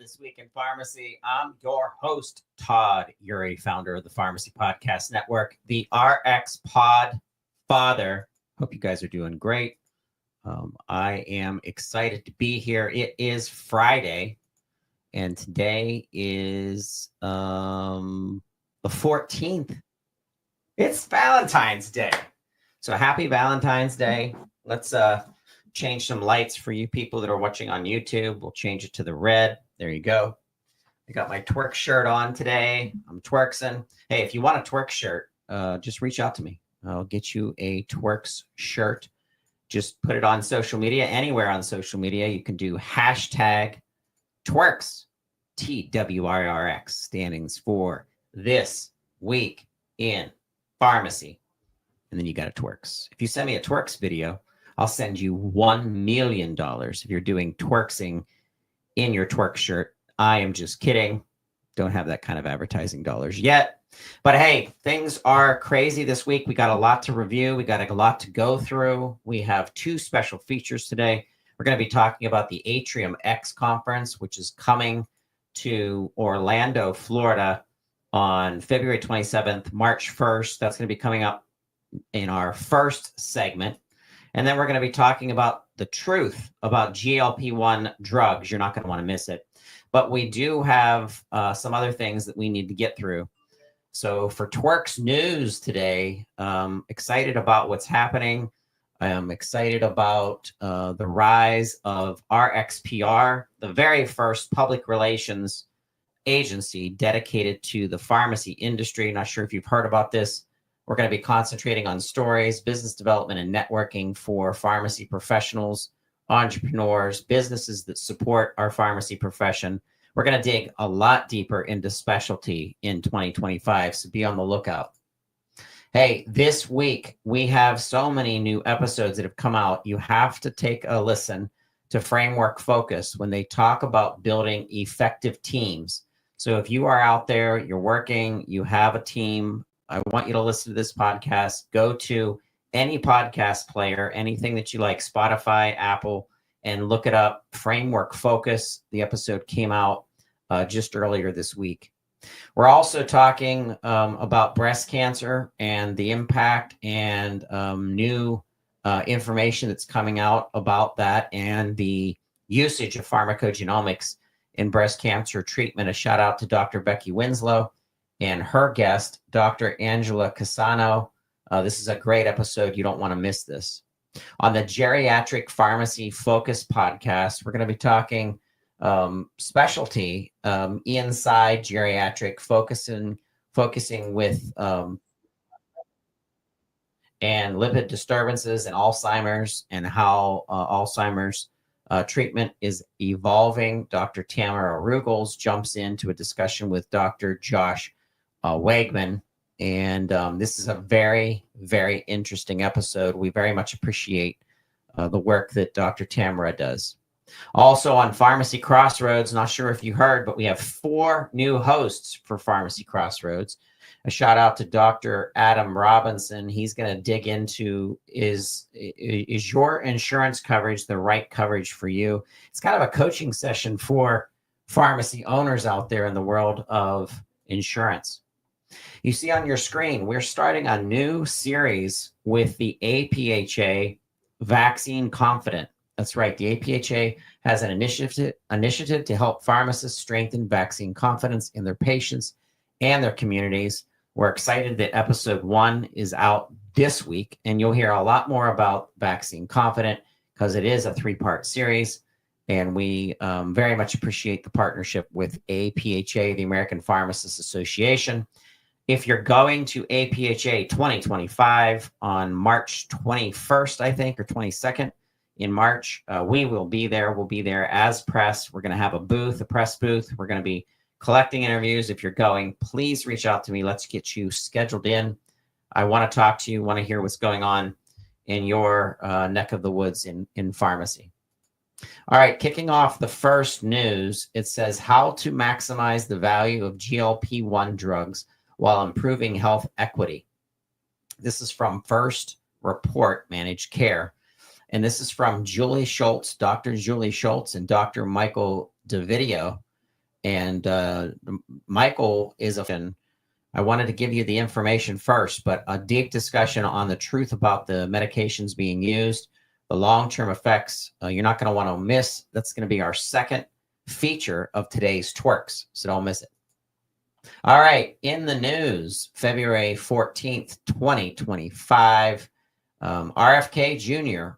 This Week in Pharmacy. I'm your host, Todd Uri, founder of the Pharmacy Podcast Network, the RX Pod Father. Hope you guys are doing great. I am excited to be here. It is Friday, and today is the 14th. It's Valentine's Day. So happy Valentine's Day. Let's change some lights for you people that are watching on YouTube. We'll change it to the red. There you go. I got my TWIRx shirt on today. I'm TWIRxing. Hey, if you want a TWIRx shirt, just reach out to me. I'll get you a TWIRx shirt. Just put it on social media, anywhere on social media. You can do hashtag TWIRx, TWIRx, standings for This Week in Pharmacy. And then you got a TWIRx. If you send me a TWIRx video, I'll send you $1 million if you're doing twerksing in your TWIRx shirt. I am just kidding. Don't have that kind of advertising dollars yet. But hey, things are crazy this week. We got a lot to review. We got a lot to go through. We have two special features today. We're going to be talking about the ATRIUMX conference, which is coming to Orlando, Florida on February 27th, March 1st. That's going to be coming up in our first segment. And then we're going to be talking about the truth about GLP-1 drugs. You're not going to want to miss it. But we do have some other things that we need to get through. So for TWIRx news today, excited about what's happening. I'm excited about the rise of RxPR, the very first public relations agency dedicated to the pharmacy industry. Not sure if you've heard about this. We're going to be concentrating on stories, business development, and networking for pharmacy professionals, entrepreneurs, businesses that support our pharmacy profession. We're going to dig a lot deeper into specialty in 2025, so be on the lookout. Hey, this week, we have so many new episodes that have come out. You have to take a listen to Framework Focus when they talk about building effective teams. So if you are out there, you're working, you have a team, I want you to listen to this podcast. Go to any podcast player, anything that you like, Spotify, Apple, and look it up. Framework Focus. The episode came out just earlier this week. We're also talking about breast cancer and the impact and new information that's coming out about that and the usage of pharmacogenomics in breast cancer treatment. A shout out to Dr. Becky Winslow and her guest, Dr. Angela Cassano. This is a great episode. You don't want to miss this. On the Geriatric Pharmacy Focus podcast, we're going to be talking specialty inside geriatric, focusing with and lipid disturbances and Alzheimer's and how Alzheimer's treatment is evolving. Dr. Tamara Rugels jumps into a discussion with Dr. Josh Wegman. And this is a very, very interesting episode. We very much appreciate the work that Dr. Tamara does. Also on Pharmacy Crossroads, not sure if you heard, but we have 4 new hosts for Pharmacy Crossroads. A shout out to Dr. Adam Robinson. He's going to dig into is your insurance coverage the right coverage for you? It's kind of a coaching session for pharmacy owners out there in the world of insurance. You see on your screen, we're starting a new series with the APHA Vaccine Confident. That's right. The APHA has an initiative to help pharmacists strengthen vaccine confidence in their patients and their communities. We're excited that episode 1 is out this week, and you'll hear a lot more about Vaccine Confident because it is a 3-part series. And we very much appreciate the partnership with APHA, the American Pharmacists Association. If you're going to APHA 2025 on March 21st, I think, or 22nd in March, we will be there. We'll be there as press. We're going to have a booth, a press booth. We're going to be collecting interviews. If you're going, please reach out to me. Let's get you scheduled in. I want to talk to you, want to hear what's going on in your neck of the woods in pharmacy. All right, kicking off the first news, it says how to maximize the value of GLP-1 drugs while improving health equity. This is from First Report Managed Care. And this is from Julie Schulz, Dr. Julie Schulz and Dr. Michael Dovidio. And Michael is I wanted to give you the information first, but a deep discussion on the truth about the medications being used, the long-term effects, you're not going to want to miss. That's going to be our second feature of today's TWIRx, so don't miss it. All right, in the news, February 14th, 2025, RFK Jr.,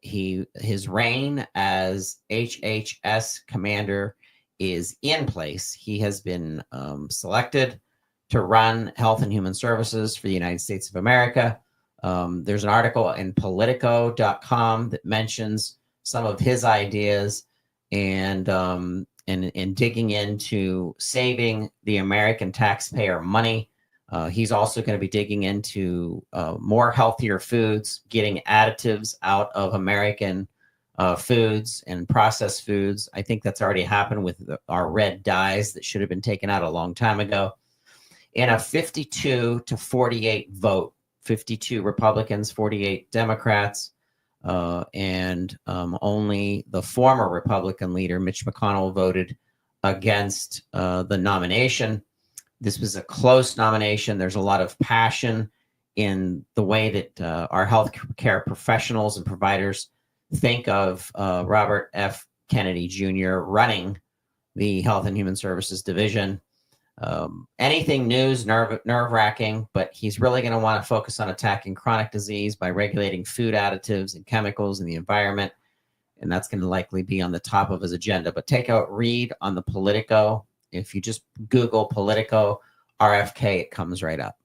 his reign as HHS commander is in place. He has been selected to run Health and Human Services for the United States of America. There's an article in Politico.com that mentions some of his ideas and digging into saving the American taxpayer money. He's also going to be digging into more healthier foods, getting additives out of American foods and processed foods. I think that's already happened with our red dyes that should have been taken out a long time ago. In a 52 to 48 vote, 52 Republicans, 48 Democrats, and only the former Republican leader, Mitch McConnell, voted against the nomination. This was a close nomination. There's a lot of passion in the way that our healthcare professionals and providers think of Robert F. Kennedy Jr. running the Health and Human Services Division. Anything new is nerve-wracking, but he's really going to want to focus on attacking chronic disease by regulating food additives and chemicals in the environment, and that's going to likely be on the top of his agenda. But take a read on the Politico. If you just Google Politico RFK, it comes right up.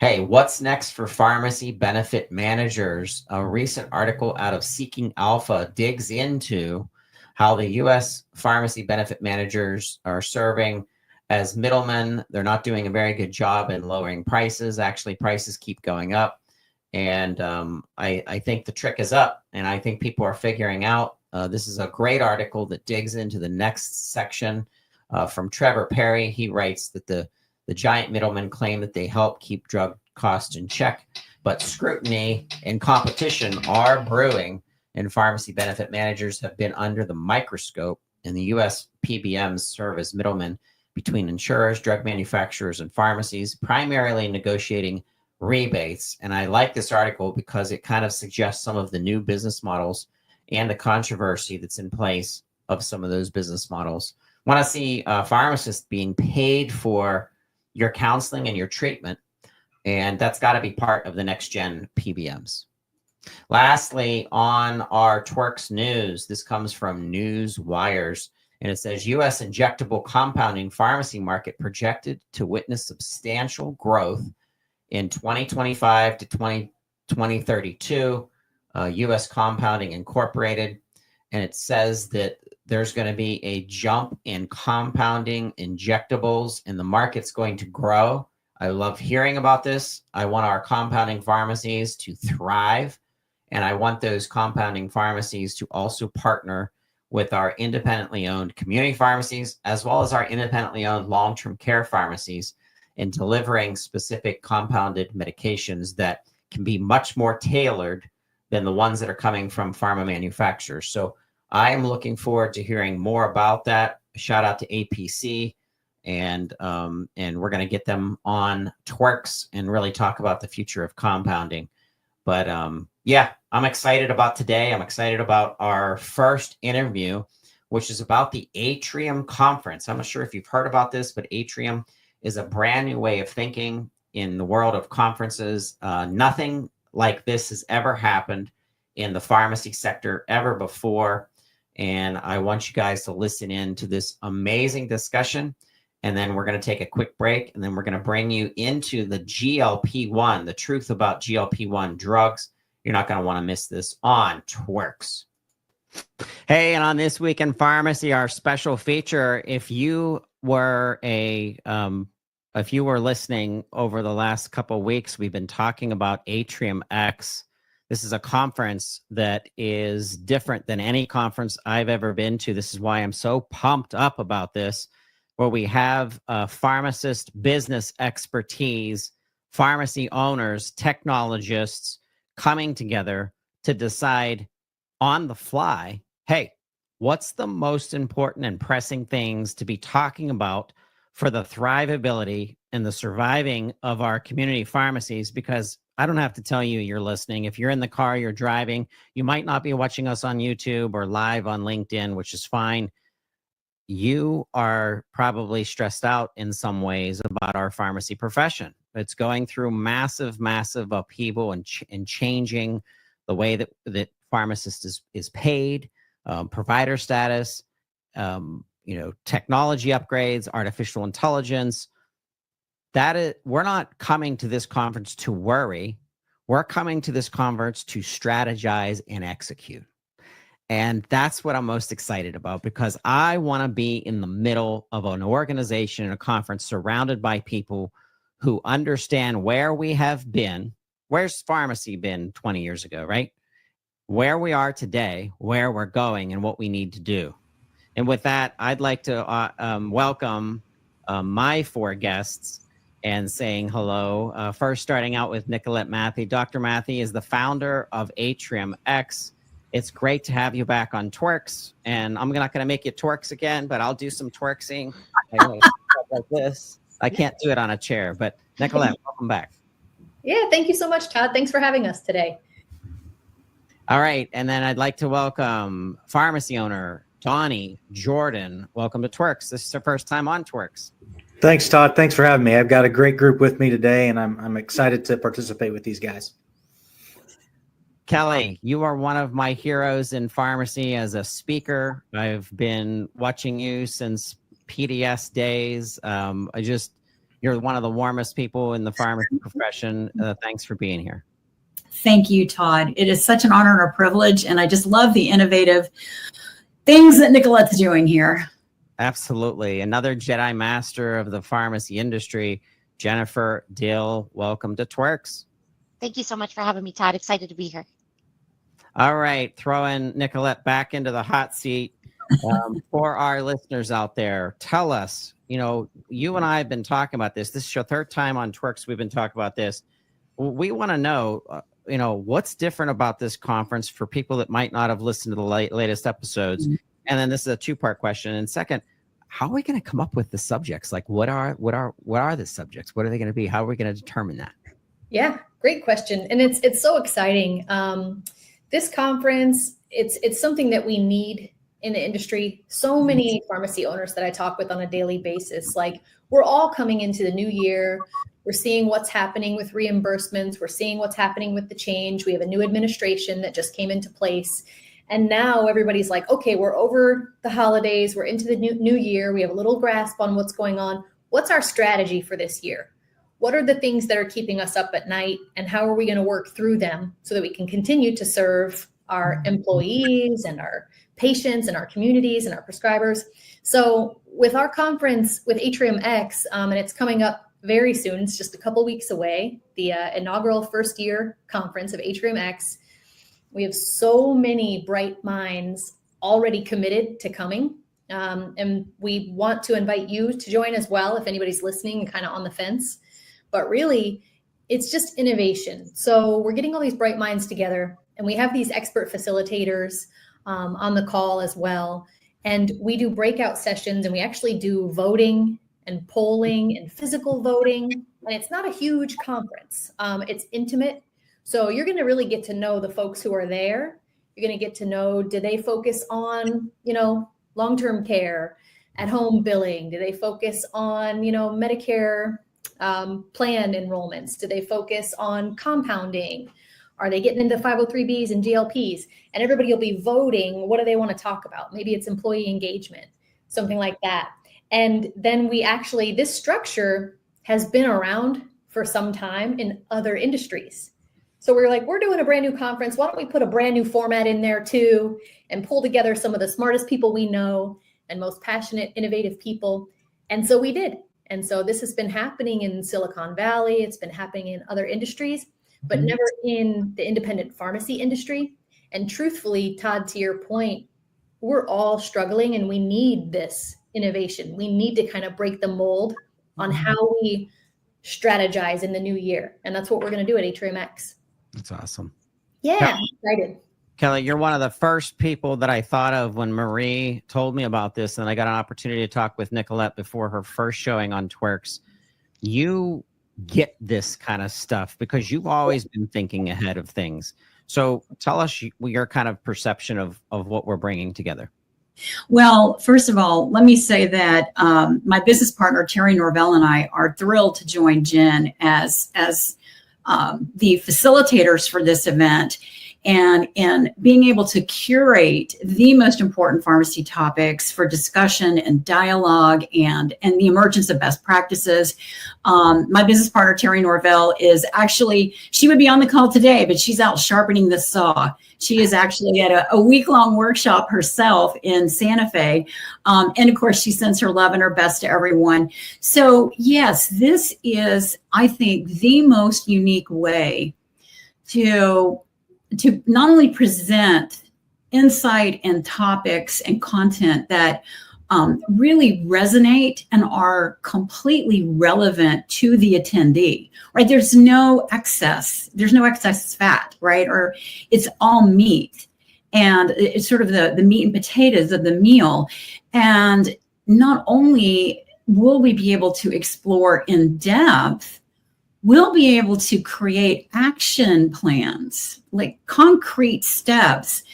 Hey, what's next for pharmacy benefit managers? A recent article out of Seeking Alpha digs into how the U.S. pharmacy benefit managers are serving as middlemen. They're not doing a very good job in lowering prices. Actually, prices keep going up. And I think the trick is up, and I think people are figuring out. This is a great article that digs into the next section from Trevor Perry. He writes that the giant middlemen claim that they help keep drug costs in check, but scrutiny and competition are brewing, and pharmacy benefit managers have been under the microscope, and the U.S. PBMs serve as middlemen between insurers, drug manufacturers, and pharmacies, primarily negotiating rebates. And I like this article because it kind of suggests some of the new business models and the controversy that's in place of some of those business models. Want to see pharmacists being paid for your counseling and your treatment, and that's got to be part of the next gen PBMs. Lastly, on our TWIRx news, this comes from Newswires, and it says U.S. injectable compounding pharmacy market projected to witness substantial growth in 2025 to 2032. U.S. Compounding Incorporated, and it says that there's going to be a jump in compounding injectables, and the market's going to grow. I love hearing about this. I want our compounding pharmacies to thrive, and I want those compounding pharmacies to also partner with our independently owned community pharmacies, as well as our independently owned long-term care pharmacies, in delivering specific compounded medications that can be much more tailored than the ones that are coming from pharma manufacturers. So I am looking forward to hearing more about that. Shout out to APC, and we're going to get them on TWIRx and really talk about the future of compounding. But yeah, I'm excited about today. I'm excited about our first interview, which is about the Atrium Conference. I'm not sure if you've heard about this, but Atrium is a brand new way of thinking in the world of conferences. Nothing like this has ever happened in the pharmacy sector ever before. And I want you guys to listen in to this amazing discussion. And then we're going to take a quick break, and then we're going to bring you into the GLP-1, the truth about GLP-1 drugs. You're not going to want to miss this on TWIRx. Hey, and on This Week in Pharmacy, our special feature, if you were listening over the last couple of weeks, we've been talking about ATRIUMX. This is a conference that is different than any conference I've ever been to. This is why I'm so pumped up about this, where we have pharmacist business expertise, pharmacy owners, technologists coming together to decide on the fly, hey, what's the most important and pressing things to be talking about for the thrivability and the surviving of our community pharmacies? Because I don't have to tell you, you're listening. If you're in the car, you're driving, you might not be watching us on YouTube or live on LinkedIn, which is fine. You are probably stressed out in some ways about our pharmacy profession. It's going through massive upheaval and changing the way that pharmacist is paid, provider status, technology upgrades, artificial intelligence. We're not coming to this conference to worry. We're coming to this conference to strategize and execute. And that's what I'm most excited about, because I want to be in the middle of an organization and a conference surrounded by people who understand where we have been. Where's pharmacy been 20 years ago, right? Where we are today, where we're going, and what we need to do. And with that, I'd like to welcome my four guests and saying hello. First, starting out with Nicolette Mathey. Dr. Mathey is the founder of ATRIUMX. It's great to have you back on TWIRx. And I'm not going to make you TWIRx again, but I'll do some TWIRxing like this. I can't do it on a chair, but Nicolette, welcome back. Yeah, thank you so much, Todd. Thanks for having us today. All right. And then I'd like to welcome pharmacy owner Donnie Jordan. Welcome to TWIRx. This is our first time on TWIRx. Thanks, Todd. Thanks for having me. I've got a great group with me today, and I'm excited to participate with these guys. Kelley, you are one of my heroes in pharmacy as a speaker. I've been watching you since PDS days. You're one of the warmest people in the pharmacy profession. Thanks for being here. Thank you, Todd. It is such an honor and a privilege, and I just love the innovative things that Nicolette's doing here. Absolutely. Another Jedi Master of the pharmacy industry, Jennifer Diehl. Welcome to TWIRx. Thank you so much for having me, Todd. Excited to be here. All right. Throwing Nicolette back into the hot seat. For our listeners out there, tell us, you and I have been talking about this. This is your third time on TWIRx. We've been talking about this. We want to know, what's different about this conference for people that might not have listened to the latest episodes. Mm-hmm. And then this is a two-part question. And second, how are we going to come up with the subjects? Like, what are the subjects? What are they going to be? How are we going to determine that? Yeah, great question. And it's so exciting. This conference, it's something that we need in the industry. So many pharmacy owners that I talk with on a daily basis, like, we're all coming into the new year. We're seeing what's happening with reimbursements. We're seeing what's happening with the change. We have a new administration that just came into place. And now everybody's like, okay, we're over the holidays. We're into the new year. We have a little grasp on what's going on. What's our strategy for this year? What are the things that are keeping us up at night? And how are we going to work through them so that we can continue to serve our employees and our patients and our communities and our prescribers? So with our conference with ATRIUMX, and it's coming up very soon, it's just a couple weeks away, the inaugural first year conference of ATRIUMX, we have so many bright minds already committed to coming. And we want to invite you to join as well if anybody's listening and kind of on the fence. But really, it's just innovation. So we're getting all these bright minds together, and we have these expert facilitators on the call as well. And we do breakout sessions, and we actually do voting and polling and physical voting. And it's not a huge conference. It's intimate. So you're going to really get to know the folks who are there. You're going to get to know, do they focus on, long-term care, at-home billing? Do they focus on, Medicare plan enrollments? Do they focus on compounding? Are they getting into 503Bs and GLPs? And everybody will be voting. What do they want to talk about? Maybe it's employee engagement, something like that. And then this structure has been around for some time in other industries. So we're doing a brand new conference. Why don't we put a brand new format in there too and pull together some of the smartest people we know and most passionate, innovative people? And so we did. And so this has been happening in Silicon Valley. It's been happening in other industries, but never in the independent pharmacy industry. And truthfully, Todd, to your point, we're all struggling and we need this innovation. We need to kind of break the mold on how we strategize in the new year. And that's what we're going to do at ATRIUMX. That's awesome. Yeah, I'm excited. Kelley, you're one of the first people that I thought of when Marie told me about this, and I got an opportunity to talk with Nicolette before her first showing on TWIRx. You get this kind of stuff because you've always been thinking ahead of things. So tell us your kind of perception of what we're bringing together. Well, first of all, let me say that my business partner, Terry Norvell, and I are thrilled to join Jen as the facilitators for this event, and in being able to curate the most important pharmacy topics for discussion and dialogue and the emergence of best practices. My business partner, Terry Norvell, is actually, she would be on the call today, but she's out sharpening the saw. She is actually at a week-long workshop herself in Santa Fe. And of course, she sends her love and her best to everyone. So yes, this is, I think, the most unique way to not only present insight and topics and content that really resonate and are completely relevant to the attendee, right? There's no excess fat, right? Or it's all meat. And it's sort of the meat and potatoes of the meal. And not only will we be able to explore in depth, we'll be able to create action plans, like concrete steps,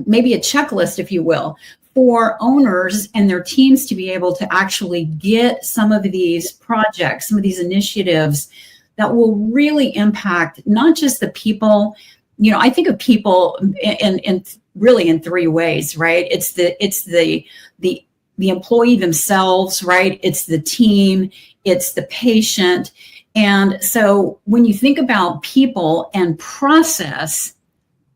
maybe a checklist, if you will, for owners and their teams to be able to actually get some of these projects, some of these initiatives that will really impact not just the people. You know, I think of people in really in three ways, right? It's the employee themselves, right? It's the team, it's the patient. And so when you think about people and process,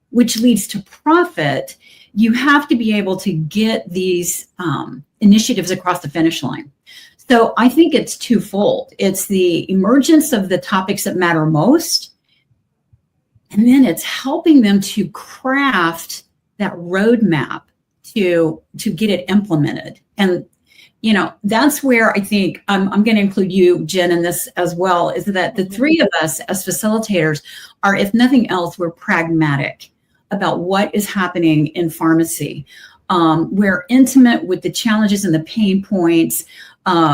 which leads to profit, you have to be able to get these initiatives across the finish line. So I think it's twofold. It's the emergence of the topics that matter most, and then it's helping them to craft that roadmap to get it implemented. And you know, that's where I think I'm going to include you, Jen, in this as well, is that the three of us as facilitators are, if nothing else, we're pragmatic about what is happening in pharmacy. We're intimate with the challenges and the pain points.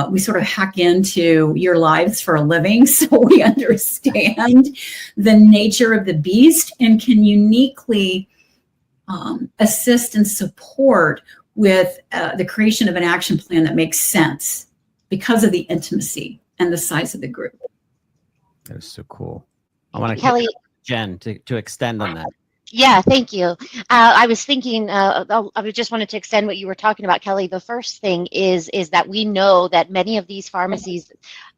We sort of hack into your lives for a living, so we understand the nature of the beast and can uniquely assist and support with the creation of an action plan that makes sense because of the intimacy and the size of the group. That is so cool. I want to Kelley, Jen to extend on that. Yeah, thank you. I was thinking, I just wanted to extend what you were talking about, Kelley. The first thing is that we know that many of these pharmacies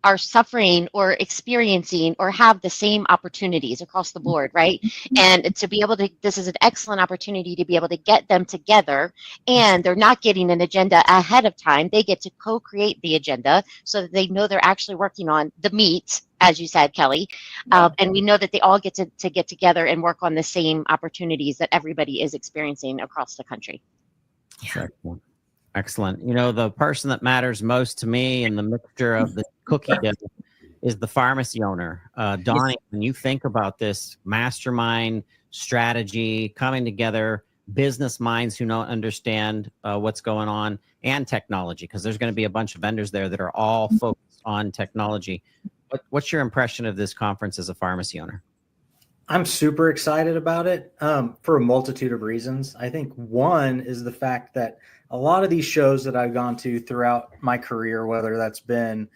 are suffering or experiencing or have the same opportunities across the board, right? And to be able to, this is an excellent opportunity to be able to get them together, and they're not getting an agenda ahead of time. They get to co-create the agenda so that they know they're actually working on the meat, as you said, Kelley. And we know that they all get to get together and work on the same opportunities that everybody is experiencing across the country. Excellent. Excellent. You know, the person that matters most to me in the mixture of the cookie dough is the pharmacy owner. Donnie, when you think about this mastermind strategy coming together, business minds who don't understand what's going on, and technology, because there's going to be a bunch of vendors there that are all focused on technology. What's your impression of this conference as a pharmacy owner? I'm super excited about it for a multitude of reasons. I think one is the fact that a lot of these shows that I've gone to throughout my career, whether that's been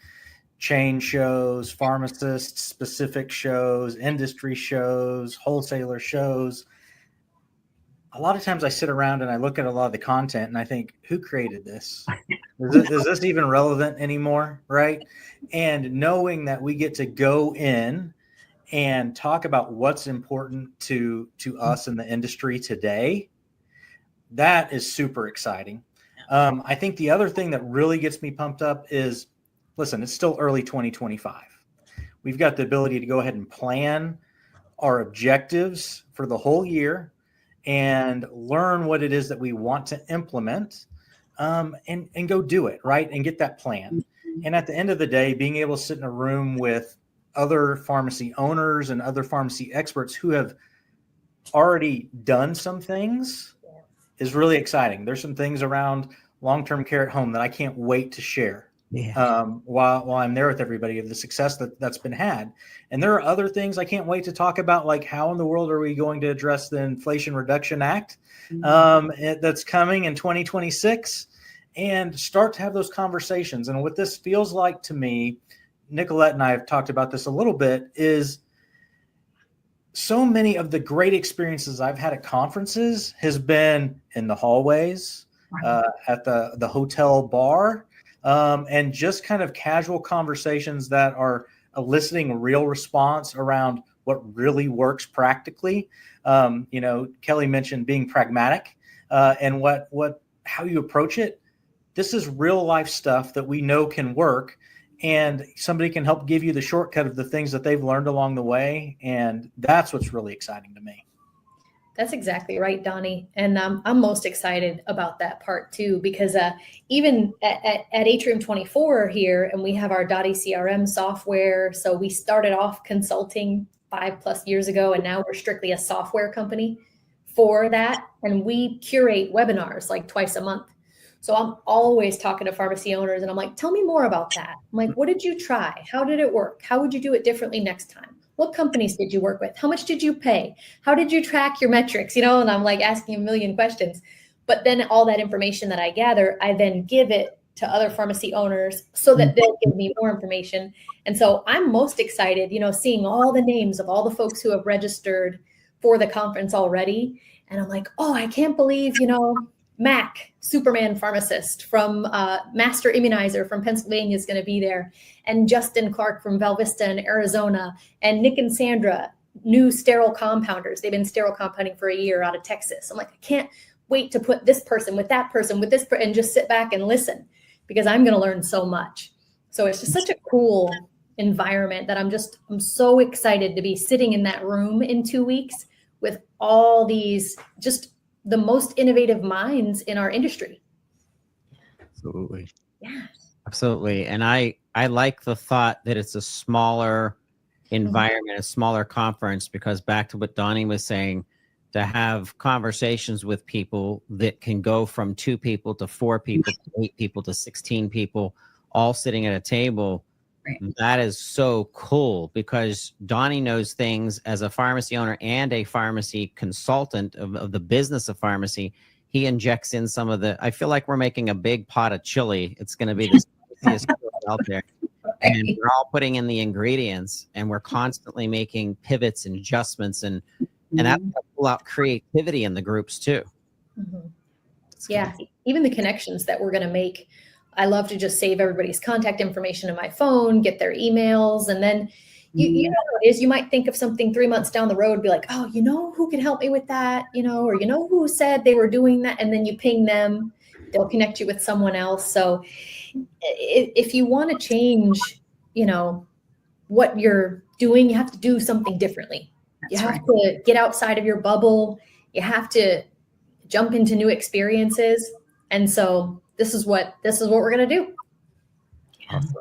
chain shows, pharmacist specific shows, industry shows, wholesaler shows, a lot of times I sit around and I look at a lot of the content and I think, who created this? Is this even relevant anymore? Right. And knowing that we get to go in and talk about what's important to us in the industry today, that is super exciting. I think the other thing that really gets me pumped up is, listen, it's still early 2025. We've got the ability to go ahead and plan our objectives for the whole year and learn what it is that we want to implement, and go do it, right? And get that plan. And at the end of the day, being able to sit in a room with other pharmacy owners and other pharmacy experts who have already done some things is really exciting. There's some things around long-term care at home that I can't wait to share. While I'm there with everybody, of the success that's been had. And there are other things I can't wait to talk about, like how in the world are we going to address the Inflation Reduction Act that's coming in 2026, and start to have those conversations. And what this feels like to me, Nicolette and I have talked about this a little bit, is so many of the great experiences I've had at conferences has been in the hallways, at the hotel bar, and just kind of casual conversations that are eliciting real response around what really works practically. Kelley mentioned being pragmatic, and how you approach it. This is real life stuff that we know can work, and somebody can help give you the shortcut of the things that they've learned along the way. And that's what's really exciting to me. That's exactly right, Donnie. And I'm most excited about that part too, because even at Atrium 24 here, and we have our Dottie CRM software. So we started off consulting 5+ years ago, and now we're strictly a software company for that. And we curate webinars like twice a month. So I'm always talking to pharmacy owners, and I'm like, tell me more about that. I'm like, what did you try? How did it work? How would you do it differently next time? What companies did you work with? How much did you pay? How did you track your metrics? And I'm like asking a million questions. But then all that information that I gather, I then give it to other pharmacy owners so that they'll give me more information. And so I'm most excited, seeing all the names of all the folks who have registered for the conference already. And I'm like, oh, I can't believe, Mac, Superman pharmacist from Master Immunizer from Pennsylvania is going to be there. And Justin Clark from Val Vista in Arizona. And Nick and Sandra, new sterile compounders. They've been sterile compounding for a year out of Texas. I'm like, I can't wait to put this person with that person with this and just sit back and listen, because I'm going to learn so much. So it's just such a cool environment that I'm so excited to be sitting in that room in 2 weeks with all these just the most innovative minds in our industry. Absolutely. Yeah. Absolutely. And I like the thought that it's a smaller environment, a smaller conference, because back to what Donnie was saying, to have conversations with people that can go from 2 people to 4 people, to 8 people to 16 people, all sitting at a table. Right. That is so cool, because Donnie knows things as a pharmacy owner and a pharmacy consultant of the business of pharmacy. He injects in some of the, I feel like we're making a big pot of chili. It's going to be the spiciest out there. And we're all putting in the ingredients, and we're constantly making pivots and adjustments, and that will pull out creativity in the groups too. Yeah, even the connections that we're going to make. I love to just save everybody's contact information in my phone, get their emails, and then you know how it is. You might think of something 3 months down the road, be like, oh, who could help me with that, or who said they were doing that, and then you ping them, they'll connect you with someone else. So if you want to change, what you're doing, you have to do something differently. You have to get outside of your bubble. You have to jump into new experiences. And so this is what we're going to do. Awesome.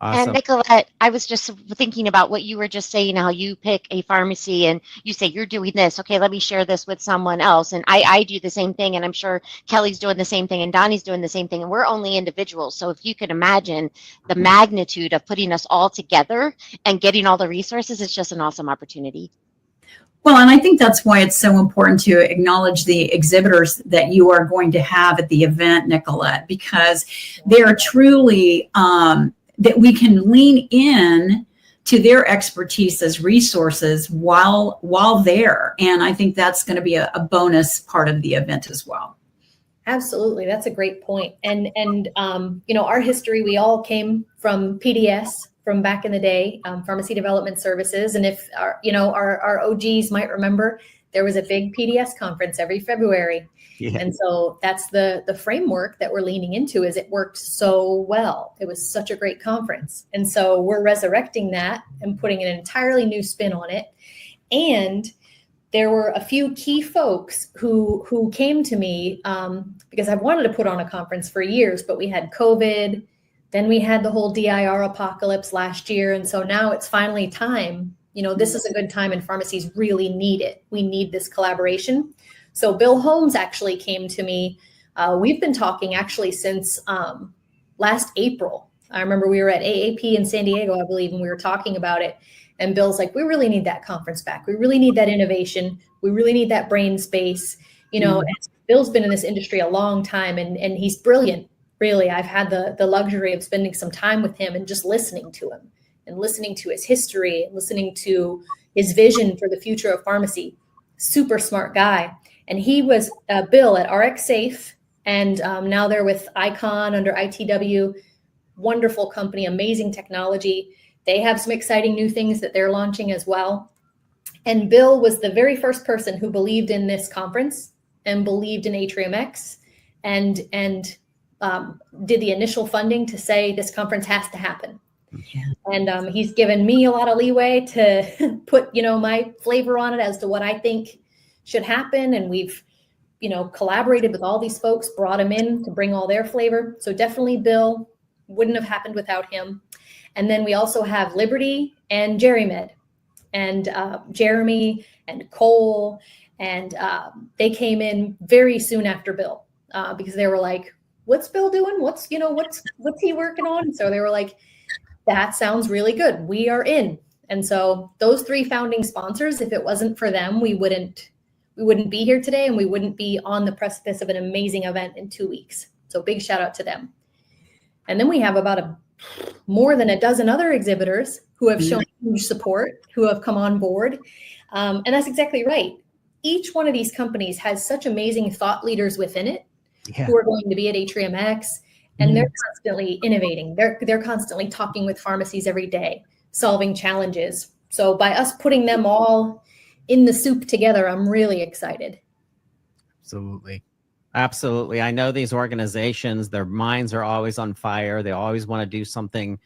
And Nicolette, I was just thinking about what you were just saying, how you pick a pharmacy and you say, you're doing this. Okay, let me share this with someone else. And I do the same thing. And I'm sure Kelley's doing the same thing and Donnie's doing the same thing. And we're only individuals. So if you could imagine the magnitude of putting us all together and getting all the resources, it's just an awesome opportunity. Well, and I think that's why it's so important to acknowledge the exhibitors that you are going to have at the event, Nicolette, because they are truly that we can lean in to their expertise as resources while there. And I think that's going to be a bonus part of the event as well. Absolutely. That's a great point. And our history, we all came from PDS from back in the day, Pharmacy Development Services. And if our OGs might remember, there was a big PDS conference every February. Yeah. And so that's the framework that we're leaning into. Is it worked so well. It was such a great conference. And so we're resurrecting that and putting an entirely new spin on it. And there were a few key folks who came to me because I wanted to put on a conference for years, but we had COVID. Then we had the whole DIR apocalypse last year. And so now it's finally time this is a good time and pharmacies really need it. We need this collaboration. So Bill Holmes actually came to me. We've been talking actually since last April. I remember we were at AAP in San Diego, I believe, and we were talking about it. And Bill's like, we really need that conference back. We really need that innovation. We really need that brain space. And Bill's been in this industry a long time, and he's brilliant. Really, I've had the luxury of spending some time with him and just listening to him and listening to his history, and listening to his vision for the future of pharmacy. Super smart guy. And he was Bill at RX Safe, and now they're with Icon under ITW. Wonderful company, amazing technology. They have some exciting new things that they're launching as well. And Bill was the very first person who believed in this conference and believed in ATRIUMX and did the initial funding to say this conference has to happen. Yeah. And he's given me a lot of leeway to put, my flavor on it as to what I think should happen. And we've, collaborated with all these folks, brought them in to bring all their flavor. So definitely Bill, wouldn't have happened without him. And then we also have Liberty and GeriMed, and Jeremy and Cole, and they came in very soon after Bill because they were like, what's Bill doing? What's he working on? So they were like, that sounds really good. We are in. And so those three founding sponsors, if it wasn't for them, we wouldn't be here today, and we wouldn't be on the precipice of an amazing event in 2 weeks. So big shout out to them. And then we have about more than a dozen other exhibitors who have shown huge support, who have come on board. And that's exactly right. Each one of these companies has such amazing thought leaders within it who are going to be at ATRIUMX, and they're constantly innovating. They're constantly talking with pharmacies every day, solving challenges. So by us putting them all in the soup together, I'm really excited. Absolutely. I know these organizations, their minds are always on fire. They always want to do something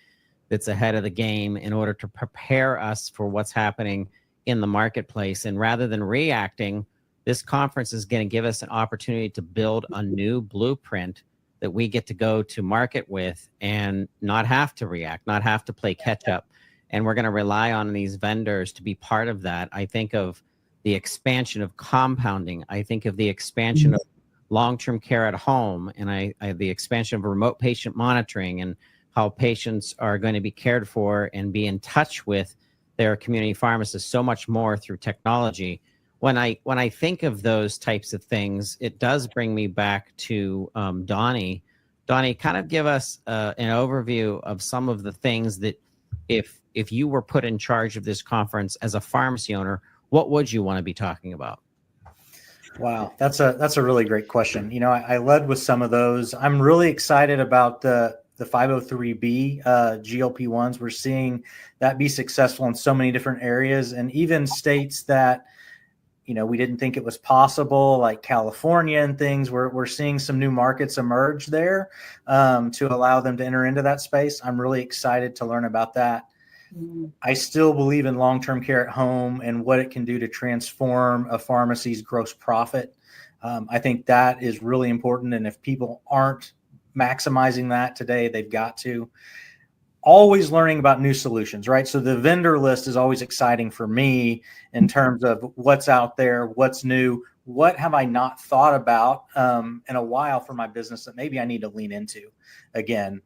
that's ahead of the game in order to prepare us for what's happening in the marketplace. And rather than reacting, this conference is going to give us an opportunity to build a new blueprint that we get to go to market with and not have to react, not have to play catch up. And we're going to rely on these vendors to be part of that. I think of the expansion of compounding. I think of the expansion of long-term care at home, and I the expansion of remote patient monitoring, and how patients are going to be cared for and be in touch with their community pharmacists so much more through technology. When I think of those types of things, it does bring me back to Donnie. Donnie, kind of give us an overview of some of the things that if you were put in charge of this conference as a pharmacy owner, what would you want to be talking about? Wow, that's a really great question. I led with some of those. I'm really excited about the 503B GLP-1s. We're seeing that be successful in so many different areas, and even states that we didn't think it was possible, like California and things. We're seeing some new markets emerge there to allow them to enter into that space. I'm really excited to learn about that. I still believe in long-term care at home and what it can do to transform a pharmacy's gross profit. I think that is really important. And if people aren't maximizing that today, they've got to. Always learning about new solutions, right? So the vendor list is always exciting for me in terms of what's out there, what's new, what have I not thought about in a while for my business that maybe I need to lean into again.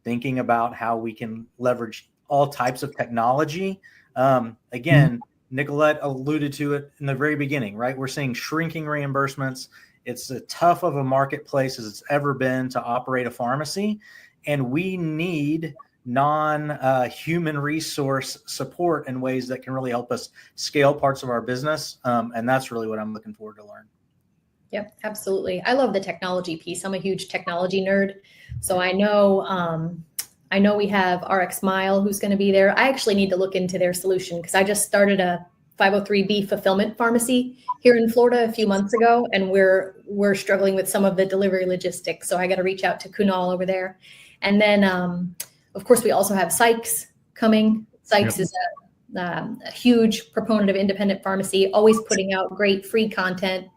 Thinking about how we can leverage all types of technology. Again, Nicolette alluded to it in the very beginning, right? We're seeing shrinking reimbursements. It's as tough of a marketplace as it's ever been to operate a pharmacy. And we need non-human resource support in ways that can really help us scale parts of our business. And that's really what I'm looking forward to learn. Yep, absolutely. I love the technology piece. I'm a huge technology nerd. So I know we have RX Mile who's going to be there. I actually need to look into their solution because I just started a 503B fulfillment pharmacy here in Florida a few months ago, and we're struggling with some of the delivery logistics. So I got to reach out to Kunal over there. And then, of course, we also have Sykes coming. Sykes is a huge proponent of independent pharmacy, always putting out great free content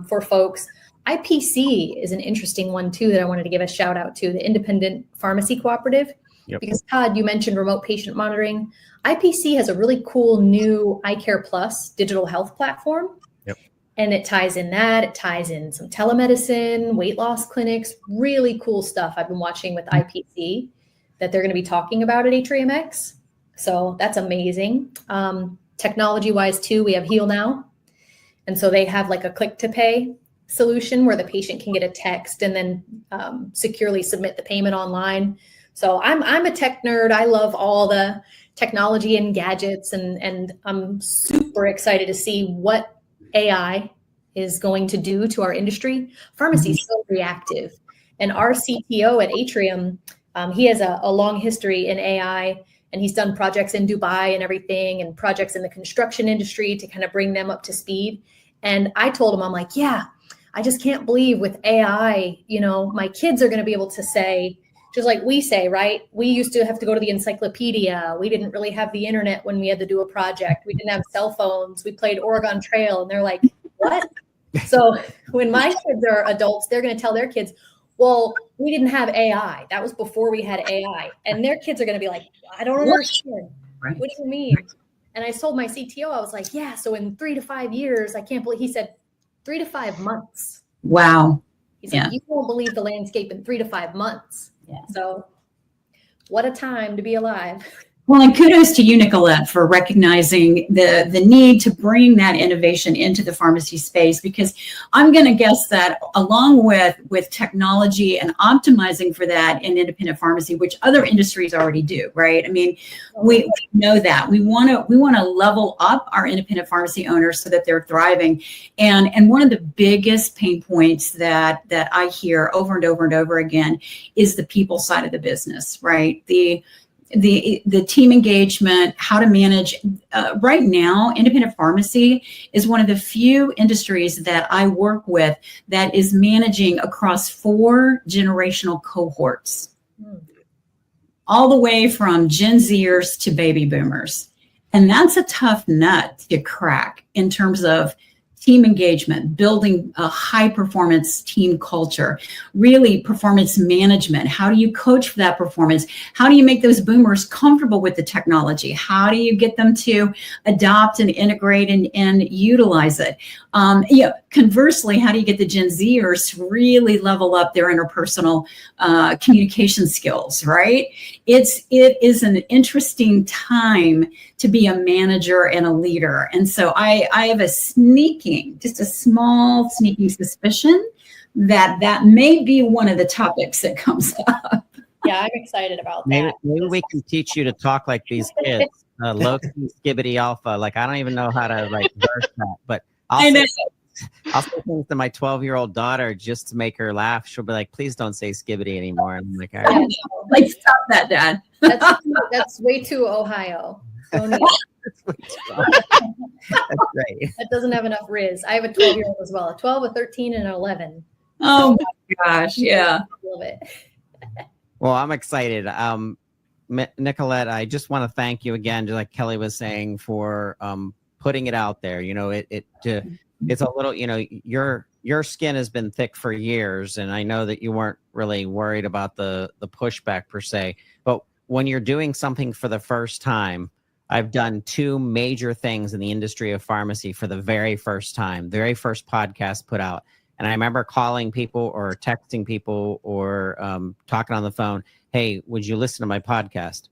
for folks. IPC is an interesting one, too, that I wanted to give a shout out to, the Independent Pharmacy Cooperative. Yep. Because Todd, you mentioned remote patient monitoring. IPC has a really cool new iCare Plus digital health platform. Yep. And it ties in that. It ties in some telemedicine, weight loss clinics, really cool stuff I've been watching with IPC that they're going to be talking about at ATRIUMX. So that's amazing. Technology-wise, too, we have Heal Now. And so they have like a click to pay solution where the patient can get a text and then securely submit the payment online. So I'm a tech nerd. I love all the technology and gadgets, and I'm super excited to see what AI is going to do to our industry. Pharmacy is so reactive. And our CTO at Atrium, he has a long history in AI, and he's done projects in Dubai and everything, and projects in the construction industry to kind of bring them up to speed. And I told him, I'm like, yeah, I just can't believe with AI, my kids are going to be able to say, just like we say, right? We used to have to go to the encyclopedia. We didn't really have the internet when we had to do a project. We didn't have cell phones. We played Oregon Trail. And they're like, what? So when my kids are adults, they're going to tell their kids, well, we didn't have AI. That was before we had AI. And their kids are going to be like, I don't understand. Right. What do you mean? And I told my CTO, I was like, yeah, so in 3 to 5 years, I can't believe, he said 3 to 5 months. Wow. He said, you won't believe the landscape in 3 to 5 months. Yeah. So what a time to be alive. Well, and kudos to you, Nicolette, for recognizing the need to bring that innovation into the pharmacy space, because I'm going to guess that along with technology and optimizing for that in independent pharmacy, which other industries already do, right? I mean, we know that we want to level up our independent pharmacy owners so that they're thriving. And one of the biggest pain points that I hear over and over and over again is the people side of the business, right? The team engagement, how to manage. Right now, independent pharmacy is one of the few industries that I work with that is managing across 4 generational cohorts, all the way from Gen Zers to baby boomers. And that's a tough nut to crack in terms of team engagement, building a high performance team culture, really performance management. How do you coach for that performance? How do you make those boomers comfortable with the technology? How do you get them to adopt and integrate and utilize it? Conversely, how do you get the Gen Zers to really level up their interpersonal communication skills, right? It is an interesting time to be a manager and a leader. And so I have just a small sneaking suspicion that may be one of the topics that comes up. Yeah, I'm excited about that. Maybe we can teach you to talk like these kids, low key skibbity alpha. Like, I don't even know how to verse that, but I'll say things to my 12-year-old daughter just to make her laugh. She'll be like, please don't say skibbity anymore. And I'm like, all right. Like, stop that, Dad. That's way too Ohio. That's great. That doesn't have enough Riz. I have a 12-year-old as well, a 12, a 13, and an 11. Oh my gosh, yeah. I love it. Well, I'm excited. Nicolette, I just want to thank you again, just like Kelley was saying, for putting it out there. It's a little, your skin has been thick for years, and I know that you weren't really worried about the pushback per se. But when you're doing something for the first time, I've done 2 major things in the industry of pharmacy for the very first time, very first podcast put out. And I remember calling people or texting people or talking on the phone, hey, would you listen to my podcast?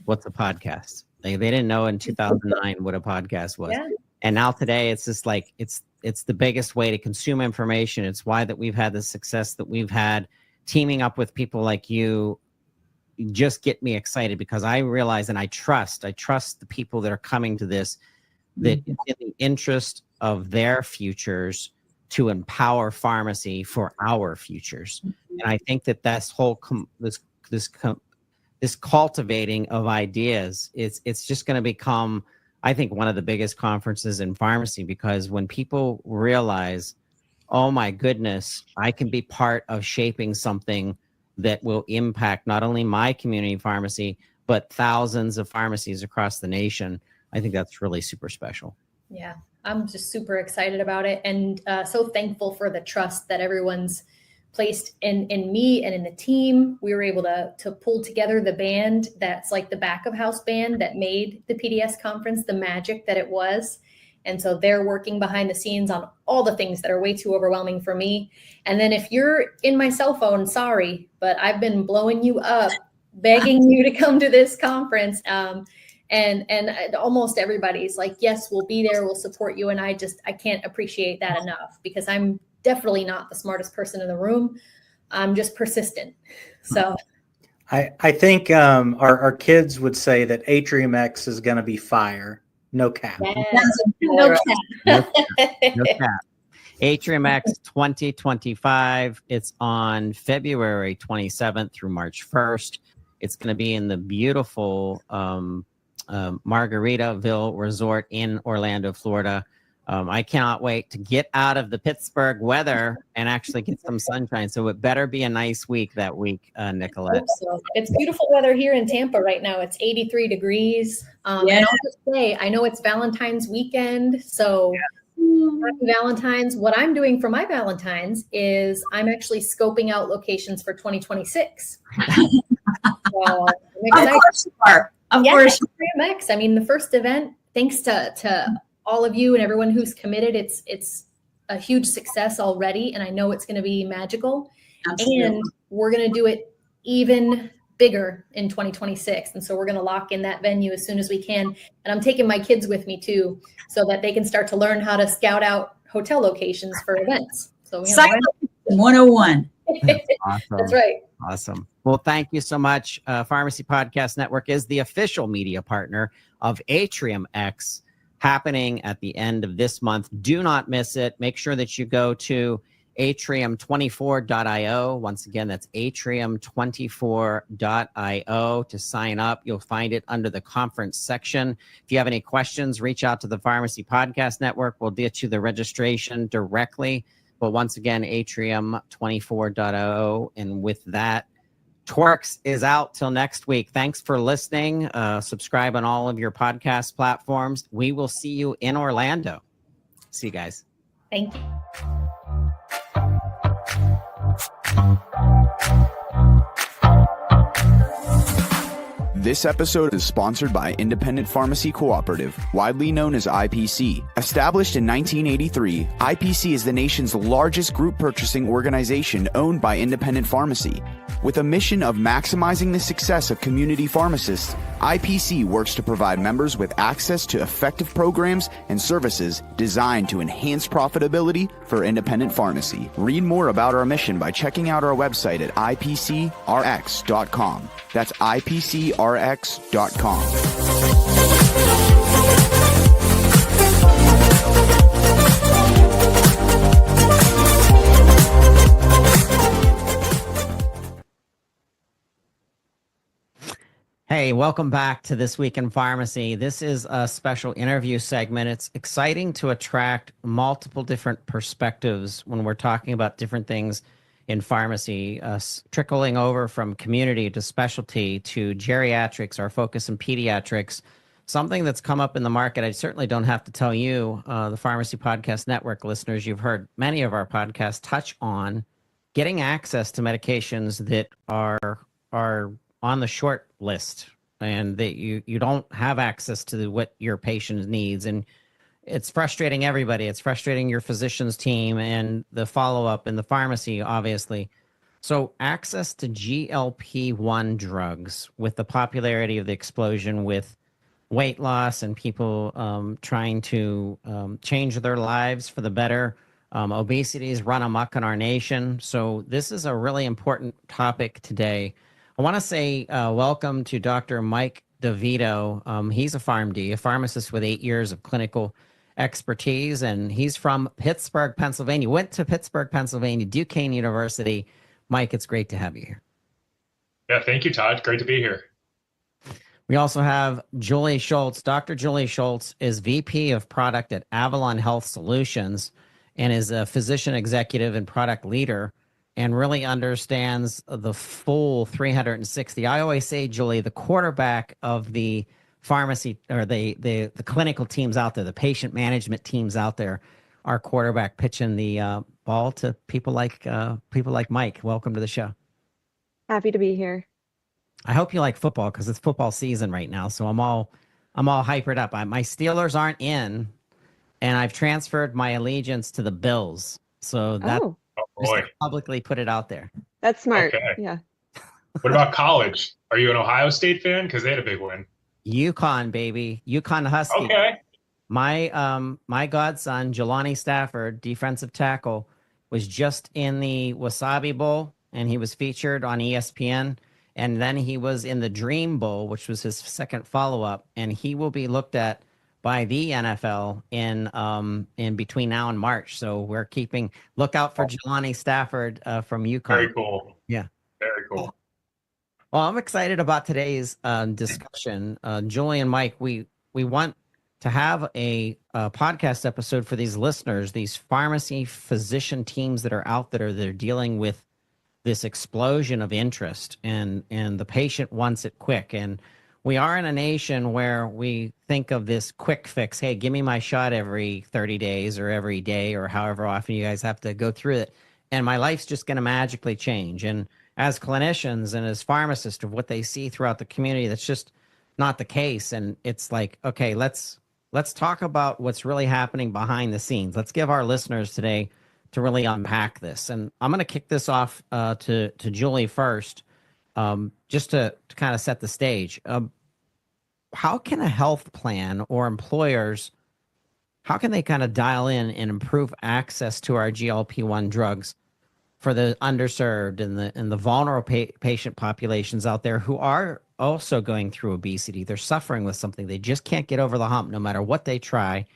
What's a podcast? They didn't know in 2009 what a podcast was. Yeah. And now today it's just like, it's the biggest way to consume information. It's why that we've had the success that we've had. Teaming up with people like you just get me excited, because I realize and I trust the people that are coming to this, that it's in the interest of their futures to empower pharmacy for our futures. And I think that that's this cultivating of ideas, it's just going to become, I think, one of the biggest conferences in pharmacy, because when people realize, oh my goodness, I can be part of shaping something that will impact not only my community pharmacy, but thousands of pharmacies across the nation, I think that's really super special. Yeah, I'm just super excited about it, and so thankful for the trust that everyone's placed in me and in the team. We were able to pull together the band that's like the back of house band that made the PDS conference the magic that it was. And so they're working behind the scenes on all the things that are way too overwhelming for me. And then if you're in my cell phone, sorry, but I've been blowing you up, begging you to come to this conference. And almost everybody's like, yes, we'll be there. We'll support you. And I can't appreciate that enough, because I'm definitely not the smartest person in the room. I'm just persistent. So I think our kids would say that ATRIUMX is going to be fire. No cap. yes. No cap. No cap. ATRIUMX 2025. It's on February 27th through March 1st. It's going to be in the beautiful Margaritaville Resort in Orlando, Florida. I cannot wait to get out of the Pittsburgh weather and actually get some sunshine. So it better be a nice week that week, Nicolette. So. It's beautiful weather here in Tampa right now. It's 83 degrees. And I'll just say, I know it's Valentine's weekend. So happy Valentine's. What I'm doing for my Valentine's is I'm actually scoping out locations for 2026. So I'm excited. Of course you are. Of course. ATRIUMX. I mean, the first event, thanks to all of you and everyone who's committed, it's a huge success already, and I know it's going to be magical. Absolutely. And we're going to do it even bigger in 2026, and so we're going to lock in that venue as soon as we can. And I'm taking my kids with me too, so that they can start to learn how to scout out hotel locations for events. So 101. Awesome. That's right. Awesome. Well, thank you so much. Pharmacy Podcast Network is the official media partner of ATRIUMX, happening at the end of this month. Do not miss it. Make sure that you go to atrium24.io. Once again, that's atrium24.io to sign up. You'll find it under the conference section. If you have any questions, reach out to the Pharmacy Podcast Network. We'll get you the registration directly. But once again, atrium24.io. And with that, TWIRx is out till next week. Thanks for listening. Subscribe on all of your podcast platforms. We will see you in Orlando. See you guys. Thank you. This episode is sponsored by Independent Pharmacy Cooperative, widely known as IPC. Established in 1983, IPC is the nation's largest group purchasing organization owned by independent pharmacy. With a mission of maximizing the success of community pharmacists, IPC works to provide members with access to effective programs and services designed to enhance profitability for independent pharmacy. Read more about our mission by checking out our website at ipcrx.com. That's ipcrx.com. Hey, welcome back to This Week in Pharmacy. This is a special interview segment. It's exciting to attract multiple different perspectives when we're talking about different things in pharmacy, trickling over from community to specialty to geriatrics, our focus in pediatrics, something that's come up in the market. I certainly don't have to tell you, the Pharmacy Podcast Network listeners, you've heard many of our podcasts touch on getting access to medications that are on the short list and that you don't have access to what your patient needs. And it's frustrating everybody. It's frustrating your physician's team and the follow-up in the pharmacy, obviously. So access to GLP-1 drugs, with the popularity of the explosion with weight loss and people trying to change their lives for the better. Obesity has run amok in our nation. So this is a really important topic today. I want to say welcome to Dr. Mike Dovidio. He's a PharmD, a pharmacist with 8 years of clinical expertise, and he's from Pittsburgh, Pennsylvania. Went to Pittsburgh, Pennsylvania, Duquesne University. Mike, it's great to have you here. Yeah, thank you, Todd. Great to be here. We also have Julie Schulz. Dr. Julie Schulz is VP of Product at Avalon Health Solutions and is a physician executive and product leader, and really understands the full 360. I always say, Julie, the quarterback of the pharmacy, or the clinical teams out there, the patient management teams out there, our quarterback pitching the football to people like Mike. Welcome to the show. Happy to be here. I hope you like football because it's football season right now. So I'm all hypered up. My Steelers aren't in, and I've transferred my allegiance to the Bills. So that just to publicly put it out there. That's smart. Okay. Yeah. What about college? Are you an Ohio State fan? Because they had a big win. UConn, baby. UConn Husky. Okay. My godson, Jelani Stafford, defensive tackle, was just in the Wasabi Bowl, and he was featured on ESPN. And then he was in the Dream Bowl, which was his second follow-up, and he will be looked at by the NFL in between now and March. So we're keeping lookout for Jelani Stafford from UConn. Very cool. Yeah. Very cool. Well, I'm excited about today's discussion. Julie and Mike, we want to have a podcast episode for these listeners, these pharmacy physician teams that are out there that are dealing with this explosion of interest, and the patient wants it quick. And we are in a nation where we think of this quick fix. Hey, give me my shot every 30 days or every day or however often you guys have to go through it, and my life's just going to magically change. And as clinicians and as pharmacists of what they see throughout the community, that's just not the case. And it's like, okay, let's talk about what's really happening behind the scenes. Let's give our listeners today to really unpack this. And I'm going to kick this off to Julie first, just to kind of set the stage. How can a health plan or employers, how can they kind of dial in and improve access to our GLP-1 drugs for the underserved and the vulnerable patient populations out there who are also going through obesity? They're suffering with something. They just can't get over the hump no matter what they try.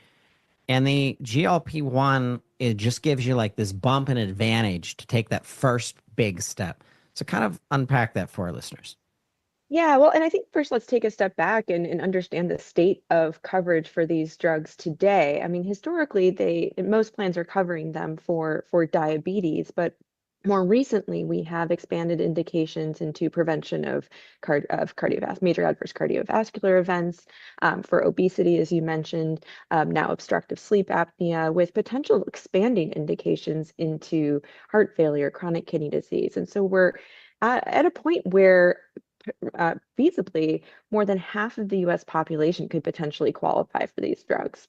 And the GLP-1, it just gives you like this bump and advantage to take that first big step. So kind of unpack that for our listeners. Yeah, well, and I think first let's take a step back and understand the state of coverage for these drugs today. I mean, historically, most plans are covering them for diabetes, but more recently, we have expanded indications into prevention of major adverse cardiovascular events, for obesity, as you mentioned, now obstructive sleep apnea, with potential expanding indications into heart failure, chronic kidney disease. And so we're at a point where feasibly more than half of the US population could potentially qualify for these drugs.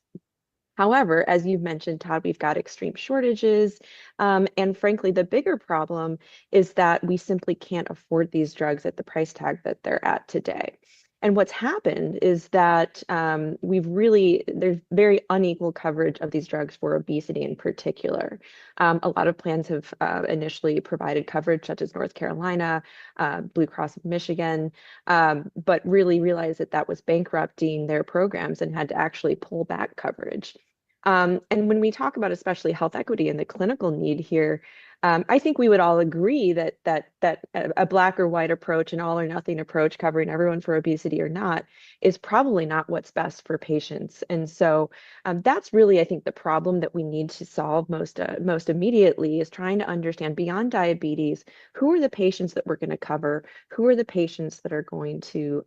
However, as you've mentioned, Todd, we've got extreme shortages. And frankly, the bigger problem is that we simply can't afford these drugs at the price tag that they're at today. And what's happened is that there's very unequal coverage of these drugs for obesity in particular. A lot of plans have initially provided coverage, such as North Carolina, Blue Cross of Michigan, but really realized that was bankrupting their programs and had to actually pull back coverage. And when we talk about especially health equity and the clinical need here, I think we would all agree that a black or white approach, an all or nothing approach covering everyone for obesity or not, is probably not what's best for patients. And so that's really, I think, the problem that we need to solve most immediately, is trying to understand beyond diabetes, who are the patients that we're going to cover, who are the patients that are going to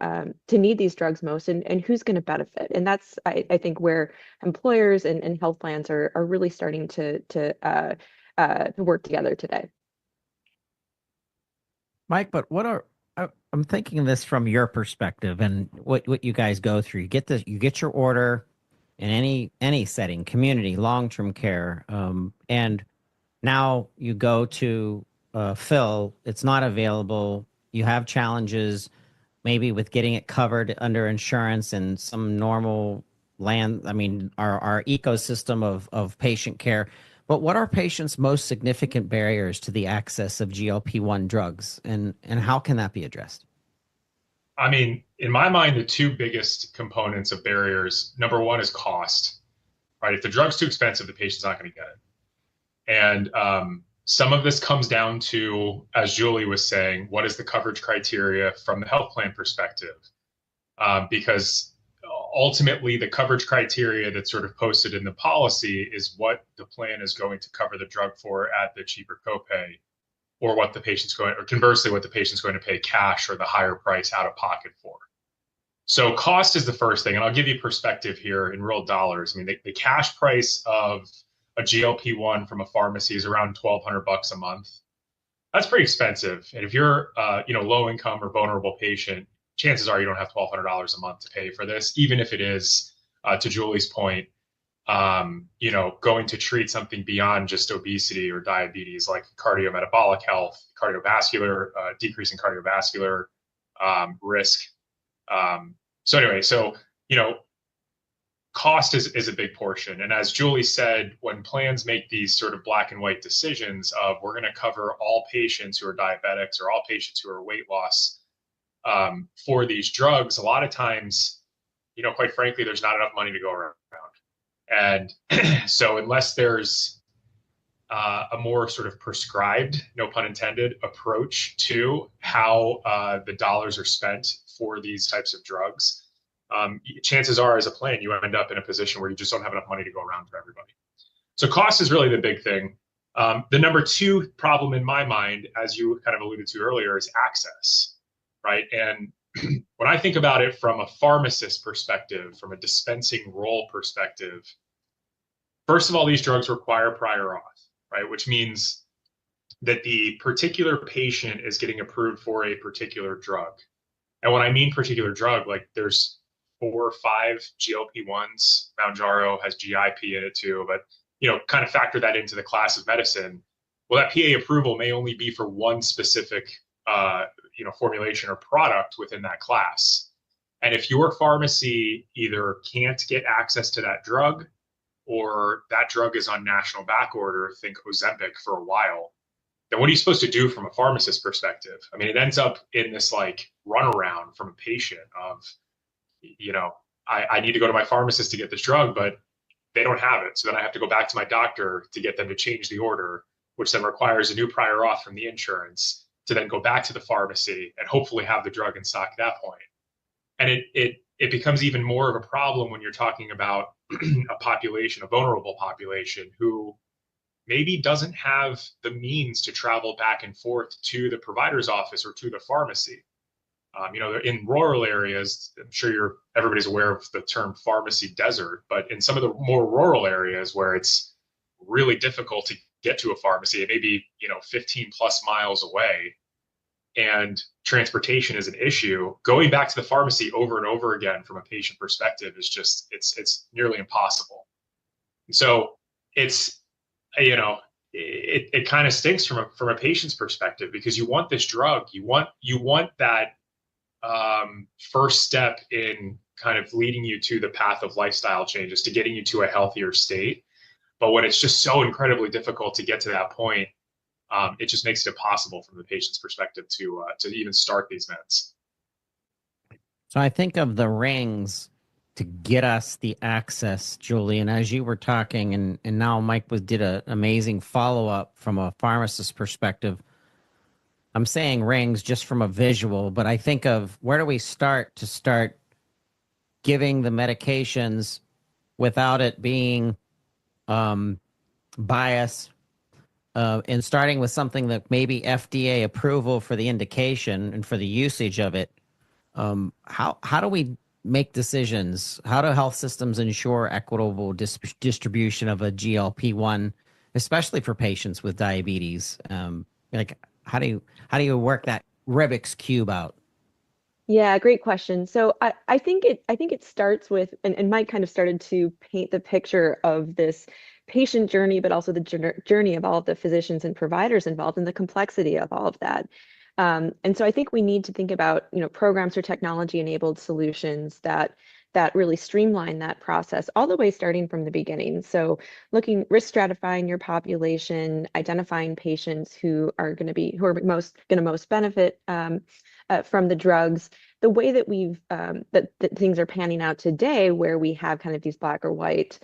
need these drugs most, and who's going to benefit. And that's, I think, where employers and health plans are really starting to work together today. Mike, but I'm thinking of this from your perspective and what you guys go through. You get your order in any setting, community, long-term care, and now you go to fill. It's not available. You have challenges maybe with getting it covered under insurance and some normal our ecosystem of patient care. But what are patients' most significant barriers to the access of GLP-1 drugs, and how can that be addressed? I mean, in my mind, the two biggest components of barriers, number one is cost, right? If the drug's too expensive, the patient's not going to get it. And some of this comes down to, as Julie was saying, what is the coverage criteria from the health plan perspective? Because ultimately, the coverage criteria that's sort of posted in the policy is what the plan is going to cover the drug for at the cheaper copay, or what the patient's going, or conversely, what the patient's going to pay cash or the higher price out of pocket for. So cost is the first thing, and I'll give you perspective here in real dollars. I mean, the cash price of a GLP-1 from a pharmacy is around $1,200 a month. That's pretty expensive. And if you're, low income or vulnerable patient, chances are you don't have $1,200 a month to pay for this, even if it is, to Julie's point, going to treat something beyond just obesity or diabetes, like cardiometabolic health, cardiovascular, decreasing cardiovascular risk. Cost is a big portion. And as Julie said, when plans make these sort of black and white decisions of we're going to cover all patients who are diabetics or all patients who are weight loss for these drugs, a lot of times, quite frankly, there's not enough money to go around. And so unless there's a more sort of prescribed, no pun intended, approach to how the dollars are spent for these types of drugs, chances are as a plan, you end up in a position where you just don't have enough money to go around for everybody. So cost is really the big thing. The number two problem in my mind, as you kind of alluded to earlier, is access, right? And when I think about it from a pharmacist perspective, from a dispensing role perspective, first of all, these drugs require prior auth, right? Which means that the particular patient is getting approved for a particular drug. And when I mean particular drug, like there's 4 or 5 GLP-1s, Mounjaro has GIP in it too, but kind of factor that into the class of medicine. Well, that PA approval may only be for one specific formulation or product within that class. And if your pharmacy either can't get access to that drug or that drug is on national back order, think Ozempic for a while, then what are you supposed to do from a pharmacist perspective? I mean, it ends up in this like runaround from a patient of, I need to go to my pharmacist to get this drug, but they don't have it. So then I have to go back to my doctor to get them to change the order, which then requires a new prior auth from the insurance to then go back to the pharmacy and hopefully have the drug in stock at that point. And it becomes even more of a problem when you're talking about a population, a vulnerable population who maybe doesn't have the means to travel back and forth to the provider's office or to the pharmacy. In rural areas, I'm sure everybody's aware of the term pharmacy desert, but in some of the more rural areas where it's really difficult to get to a pharmacy, it may be 15 plus miles away, and transportation is an issue. Going back to the pharmacy over and over again from a patient perspective is just it's nearly impossible. And so it's it kind of stinks from a patient's perspective, because you want this drug, you want that first step in kind of leading you to the path of lifestyle changes, to getting you to a healthier state. But when it's just so incredibly difficult to get to that point, it just makes it impossible from the patient's perspective to even start these meds. So I think of the rings to get us the access, Julie. And as you were talking, and now Mike did an amazing follow-up from a pharmacist perspective, I'm saying rings just from a visual, but I think of where do we start giving the medications without it being bias, and starting with something that maybe FDA approval for the indication and for the usage of it. How do we make decisions? How do health systems ensure equitable distribution of a GLP-1, especially for patients with diabetes? How do you work that Rubik's Cube out? Yeah, great question. So I think it starts with, and Mike kind of started to paint the picture of this patient journey, but also the journey of all of the physicians and providers involved and the complexity of all of that. And so I think we need to think about, programs or technology-enabled solutions that really streamline that process all the way starting from the beginning. So risk stratifying your population, identifying patients who are most benefit from the drugs. The way that that things are panning out today, where we have kind of these black or white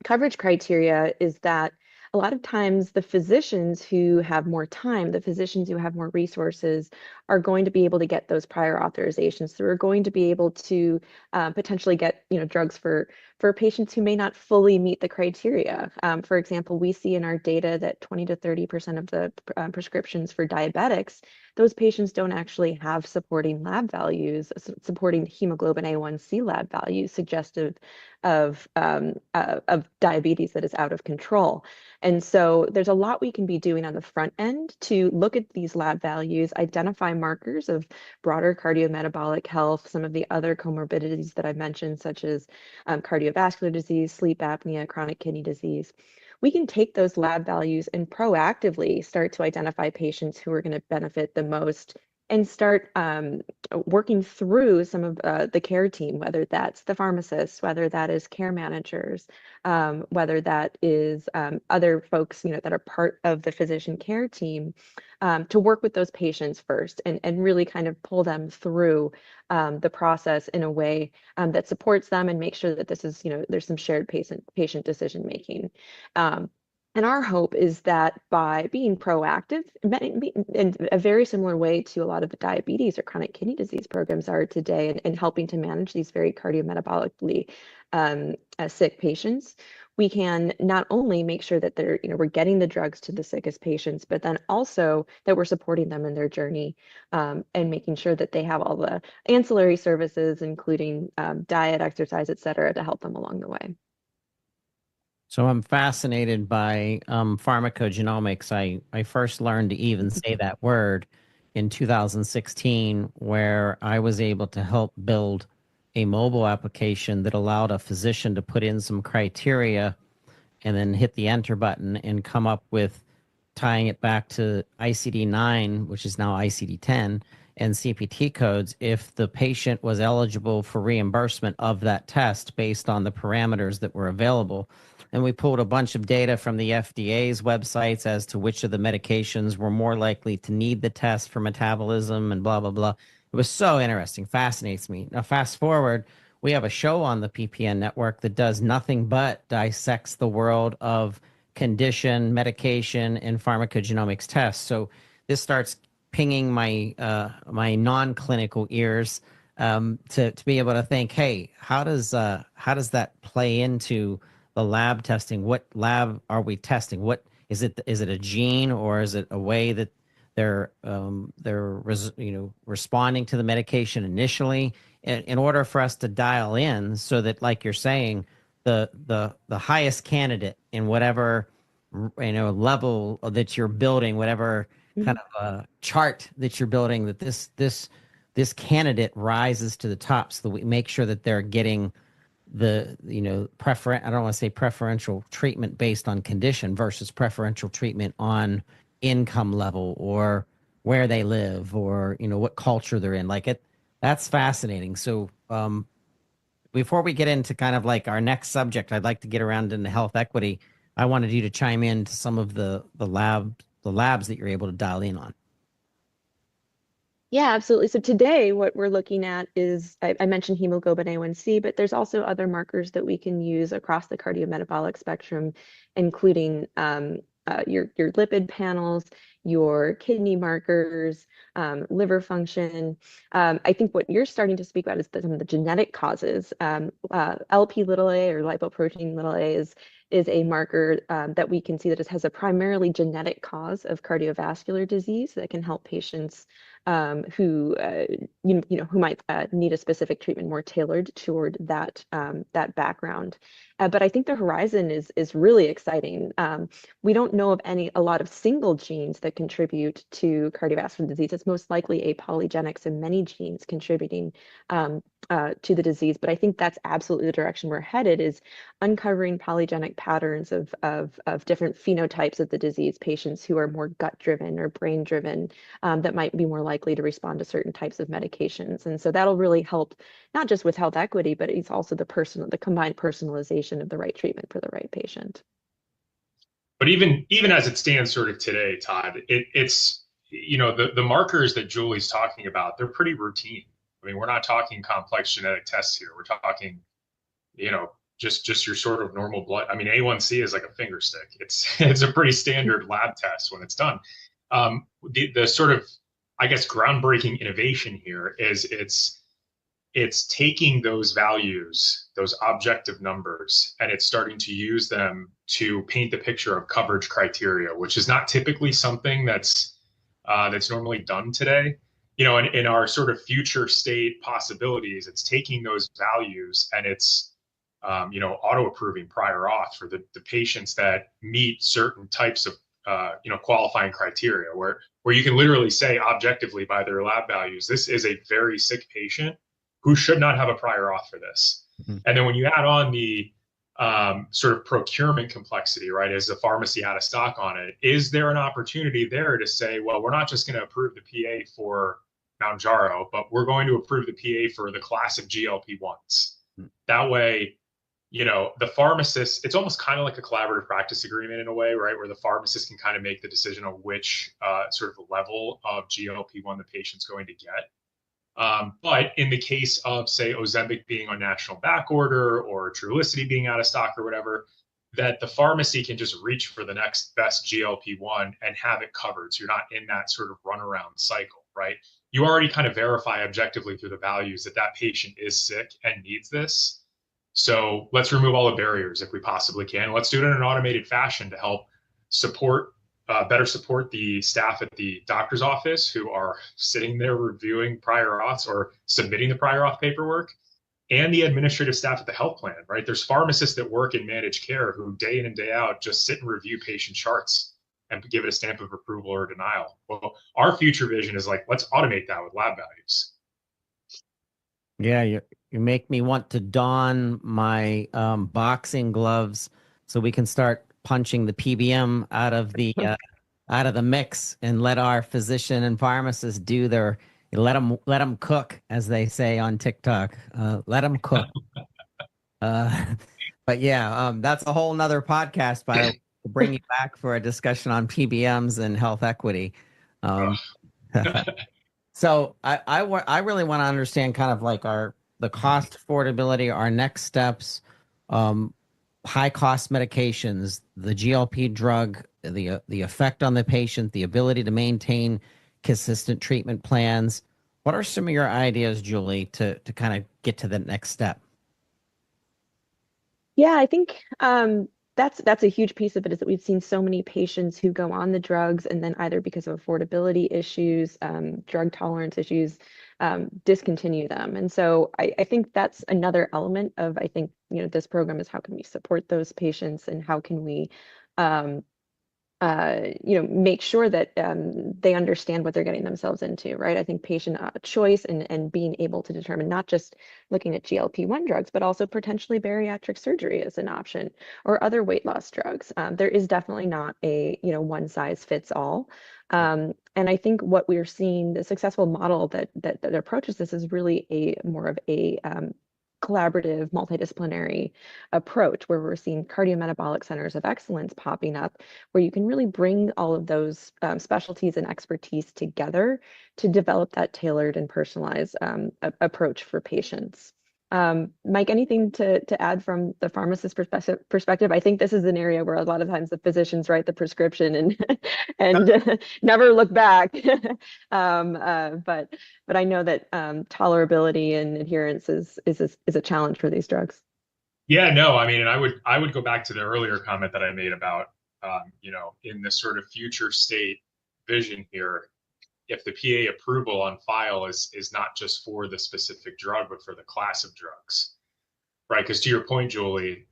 coverage criteria, is that a lot of times the physicians who have more time, the physicians who have more resources, are going to be able to get those prior authorizations. So we're going to be able to potentially get drugs for patients who may not fully meet the criteria. For example, we see in our data that 20 to 30% of the prescriptions for diabetics those patients don't actually have supporting lab values, supporting hemoglobin A1C lab values suggestive of diabetes that is out of control. And so there's a lot we can be doing on the front end to look at these lab values, identify markers of broader cardiometabolic health, some of the other comorbidities that I mentioned, such as cardiovascular disease, sleep apnea, chronic kidney disease. We can take those lab values and proactively start to identify patients who are going to benefit the most and start working through some of the care team, whether that's the pharmacists, whether that is care managers, whether that is other folks, that are part of the physician care team, to work with those patients first and really kind of pull them through the process in a way that supports them and make sure that this is, there's some shared patient decision making. And our hope is that by being proactive, in a very similar way to a lot of the diabetes or chronic kidney disease programs are today, and helping to manage these very cardiometabolically sick patients, we can not only make sure that they're, we're getting the drugs to the sickest patients, but then also that we're supporting them in their journey, and making sure that they have all the ancillary services, including diet, exercise, et cetera, to help them along the way. So I'm fascinated by pharmacogenomics. I first learned to even say that word in 2016, where I was able to help build a mobile application that allowed a physician to put in some criteria and then hit the enter button and come up with tying it back to ICD-9, which is now ICD-10, and CPT codes if the patient was eligible for reimbursement of that test based on the parameters that were available. And we pulled a bunch of data from the FDA's websites as to which of the medications were more likely to need the test for metabolism and blah, blah, blah. It was so interesting, fascinates me. Now, fast forward, we have a show on the PPN network that does nothing but dissects the world of condition, medication, and pharmacogenomics tests. So this starts pinging my my non-clinical ears to be able to think, hey, how does that play into the lab testing? What lab are we testing? What is it? Is it a gene, or is it a way that they're responding to the medication initially in order for us to dial in so that, like you're saying, the highest candidate in whatever level that you're building, whatever kind of chart that you're building, that this candidate rises to the top, so that we make sure that they're getting the I don't want to say preferential treatment based on condition versus preferential treatment on income level or where they live or what culture they're in. That's fascinating. So before we get into kind of like our next subject, I'd like to get around into health equity. I wanted you to chime in to some of the labs that you're able to dial in on. Yeah, absolutely. So today what we're looking at is, I mentioned hemoglobin A1C, but there's also other markers that we can use across the cardiometabolic spectrum, including your lipid panels, your kidney markers, liver function. I think what you're starting to speak about is some of the genetic causes. Lp(a) or lipoprotein(a) is a marker that we can see that it has a primarily genetic cause of cardiovascular disease that can help patients who might need a specific treatment more tailored toward that background. But I think the horizon is really exciting. We don't know of a lot of single genes that contribute to cardiovascular disease. It's most likely a polygenic, so many genes contributing to the disease. But I think that's absolutely the direction we're headed, is uncovering polygenic patterns of different phenotypes of the disease, patients who are more gut-driven or brain-driven, that might be more likely to respond to certain types of medications. And so that'll really help, not just with health equity, but it's also the combined personalization of the right treatment for the right patient. But even as it stands sort of today, Todd, it's the markers that Julie's talking about, they're pretty routine. I mean, we're not talking complex genetic tests here. We're talking, just your sort of normal blood. I mean, A1C is like a finger stick. It's a pretty standard lab test when it's done. The sort of, I guess, groundbreaking innovation here is it's taking those values, those objective numbers, and it's starting to use them to paint the picture of coverage criteria, which is not typically something that's that's normally done today. You know, in our sort of future state possibilities, it's taking those values and it's, you know, auto-approving prior auth for the patients that meet certain types of, you know, qualifying criteria where you can literally say objectively by their lab values, this is a very sick patient who should not have a prior auth for this. Mm-hmm. And then when you add on the sort of procurement complexity, right, is the pharmacy out of stock on it, is there an opportunity there to say, well, we're not just going to approve the PA for Mounjaro, but we're going to approve the PA for the class of GLP-1s. Mm-hmm. That way, you know, the pharmacist, it's almost kind of like a collaborative practice agreement in a way, right, where the pharmacist can kind of make the decision on which sort of level of GLP-1 the patient's going to get. But in the case of, say, Ozempic being on national back order or Trulicity being out of stock or whatever, that the pharmacy can just reach for the next best GLP-1 and have it covered. So you're not in that sort of runaround cycle, right? You already kind of verify objectively through the values that that patient is sick and needs this. So let's remove all the barriers if we possibly can. Let's do it in an automated fashion to help support better support the staff at the doctor's office who are sitting there reviewing prior auths or submitting the prior auth paperwork, and the administrative staff at the health plan, right? There's pharmacists that work in managed care who day in and day out just sit and review patient charts and give it a stamp of approval or denial. Well, our future vision is like, let's automate that with lab values. Yeah, you make me want to don my boxing gloves so we can start punching the PBM out of the mix and let our physician and pharmacists do their let them cook, as they say on TikTok. Let them cook. But yeah, that's a whole nother podcast. By the way, to bring you back for a discussion on PBMs and health equity. So I really want to understand kind of like the cost affordability, our next steps. High cost medications, the GLP drug, the effect on the patient, the ability to maintain consistent treatment plans. What are some of your ideas, Julie, to kind of get to the next step? Yeah, I think that's a huge piece of it, is that we've seen so many patients who go on the drugs and then either because of affordability issues, drug tolerance issues, discontinue them. And so I think that's another element of, I think, you know, this program is how can we support those patients and how can we, you know, make sure that they understand what they're getting themselves into, right? I think patient choice and being able to determine not just looking at GLP-1 drugs, but also potentially bariatric surgery as an option or other weight loss drugs. There is definitely not a, you know, one size fits all. And I think what we're seeing, the successful model that approaches this is really more of a collaborative, multidisciplinary approach where we're seeing cardiometabolic centers of excellence popping up, where you can really bring all of those specialties and expertise together to develop that tailored and personalized approach for patients. Mike, anything to add from the pharmacist perspective? I think this is an area where a lot of times the physicians write the prescription and never look back. But I know that tolerability and adherence is a challenge for these drugs. Yeah, no, I mean, and I would go back to the earlier comment that I made about you know, in this sort of future state vision here, if the PA approval on file is not just for the specific drug, but for the class of drugs, right? Because to your point, Julie,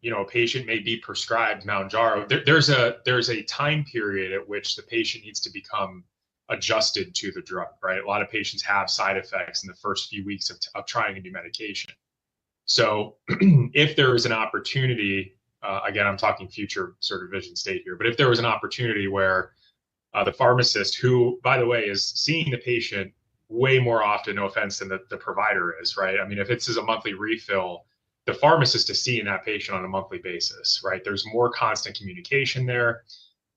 you know, a patient may be prescribed Mounjaro. There's a time period at which the patient needs to become adjusted to the drug, right? A lot of patients have side effects in the first few weeks of trying a new medication. So if there is an opportunity, again, I'm talking future sort of vision state here, but if there was an opportunity where the pharmacist, who, by the way, is seeing the patient way more often, no offense, than the provider is, right? I mean, if it's a monthly refill, the pharmacist is seeing that patient on a monthly basis, right? There's more constant communication there.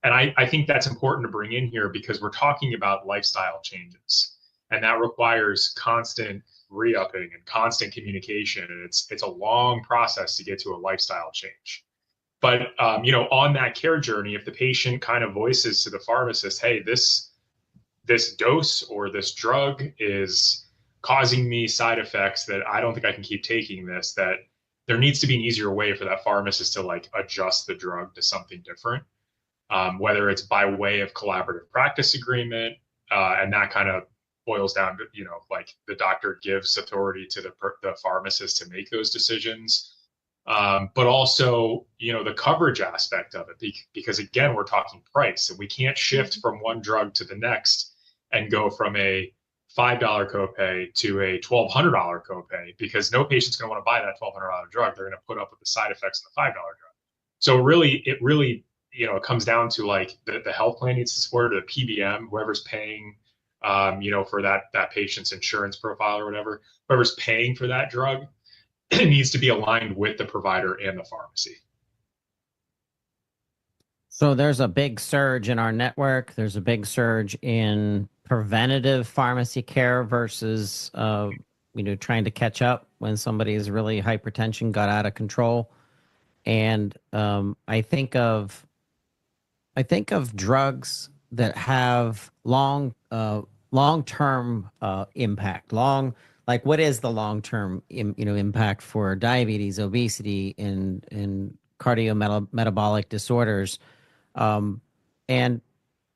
And I think that's important to bring in here because we're talking about lifestyle changes, and that requires constant re-upping and constant communication. And it's a long process to get to a lifestyle change. But, you know, on that care journey, if the patient kind of voices to the pharmacist, hey, this dose or this drug is causing me side effects that I don't think I can keep taking this, that there needs to be an easier way for that pharmacist to like adjust the drug to something different. whether it's by way of collaborative practice agreement, and that kind of boils down to, like the doctor gives authority to the pharmacist to make those decisions. But also, the coverage aspect of it, because again, we're talking price, and we can't shift from one drug to the next and go from a $5 copay to a $1,200 copay, because no patient's going to want to buy that $1,200 drug. They're going to put up with the side effects of the $5 drug. So it really, it comes down to like the health plan needs to support it, or the PBM, whoever's paying, for that patient's insurance profile or whatever, whoever's paying for that drug, it needs to be aligned with the provider and the pharmacy. So there's a big surge in our network. There's a big surge in preventative pharmacy care versus, trying to catch up when somebody's really hypertension got out of control. And I think of drugs that have long-term impact. Like what is the long-term impact for diabetes, obesity, and cardiometabolic disorders? And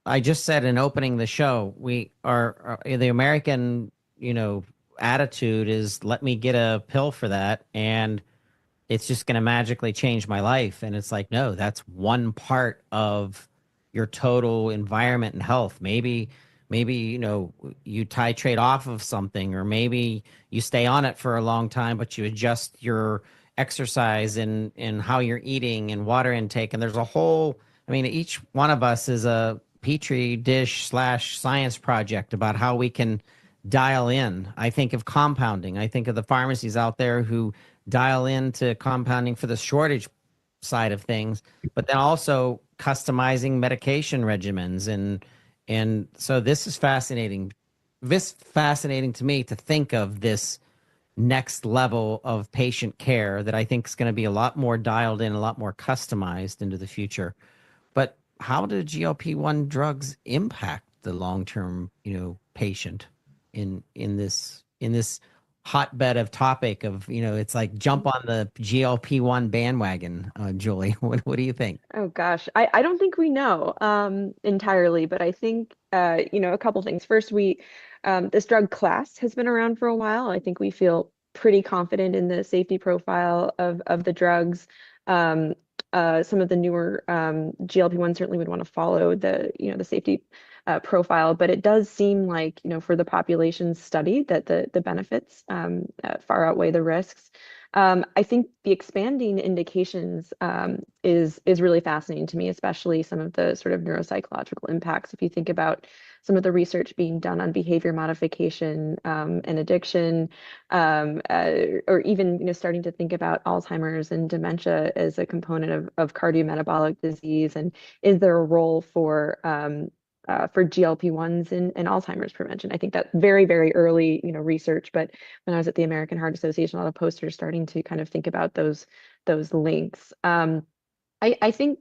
I just said in opening the show, we are the American, attitude is let me get a pill for that, and it's just going to magically change my life. And it's like, no, that's one part of your total environment and health. Maybe, you titrate off of something, or maybe you stay on it for a long time, but you adjust your exercise and how you're eating and water intake. And there's a whole, each one of us is a petri dish / science project about how we can dial in. I think of compounding. I think of the pharmacies out there who dial into compounding for the shortage side of things, but then also customizing medication regimens. And so this is fascinating. This fascinating to me to think of this next level of patient care that I think is going to be a lot more dialed in, a lot more customized into the future. But how do GLP-1 drugs impact the long-term, patient in this hotbed of topic of, it's like jump on the GLP-1 bandwagon, Julie. What do you think? Oh gosh, I don't think we know entirely, but I think a couple things. First, this drug class has been around for a while. I think we feel pretty confident in the safety profile of the drugs. Some of the newer GLP-1 certainly would want to follow the safety profile, but it does seem like for the population studied that the benefits far outweigh the risks. I think the expanding indications is really fascinating to me, especially some of the sort of neuropsychological impacts. If you think about some of the research being done on behavior modification and addiction, or even starting to think about Alzheimer's and dementia as a component of cardiometabolic disease, and is there a role for GLP-1s in Alzheimer's prevention? I think that's very, very early, research. But when I was at the American Heart Association, a lot of posters starting to kind of think about those links. I think,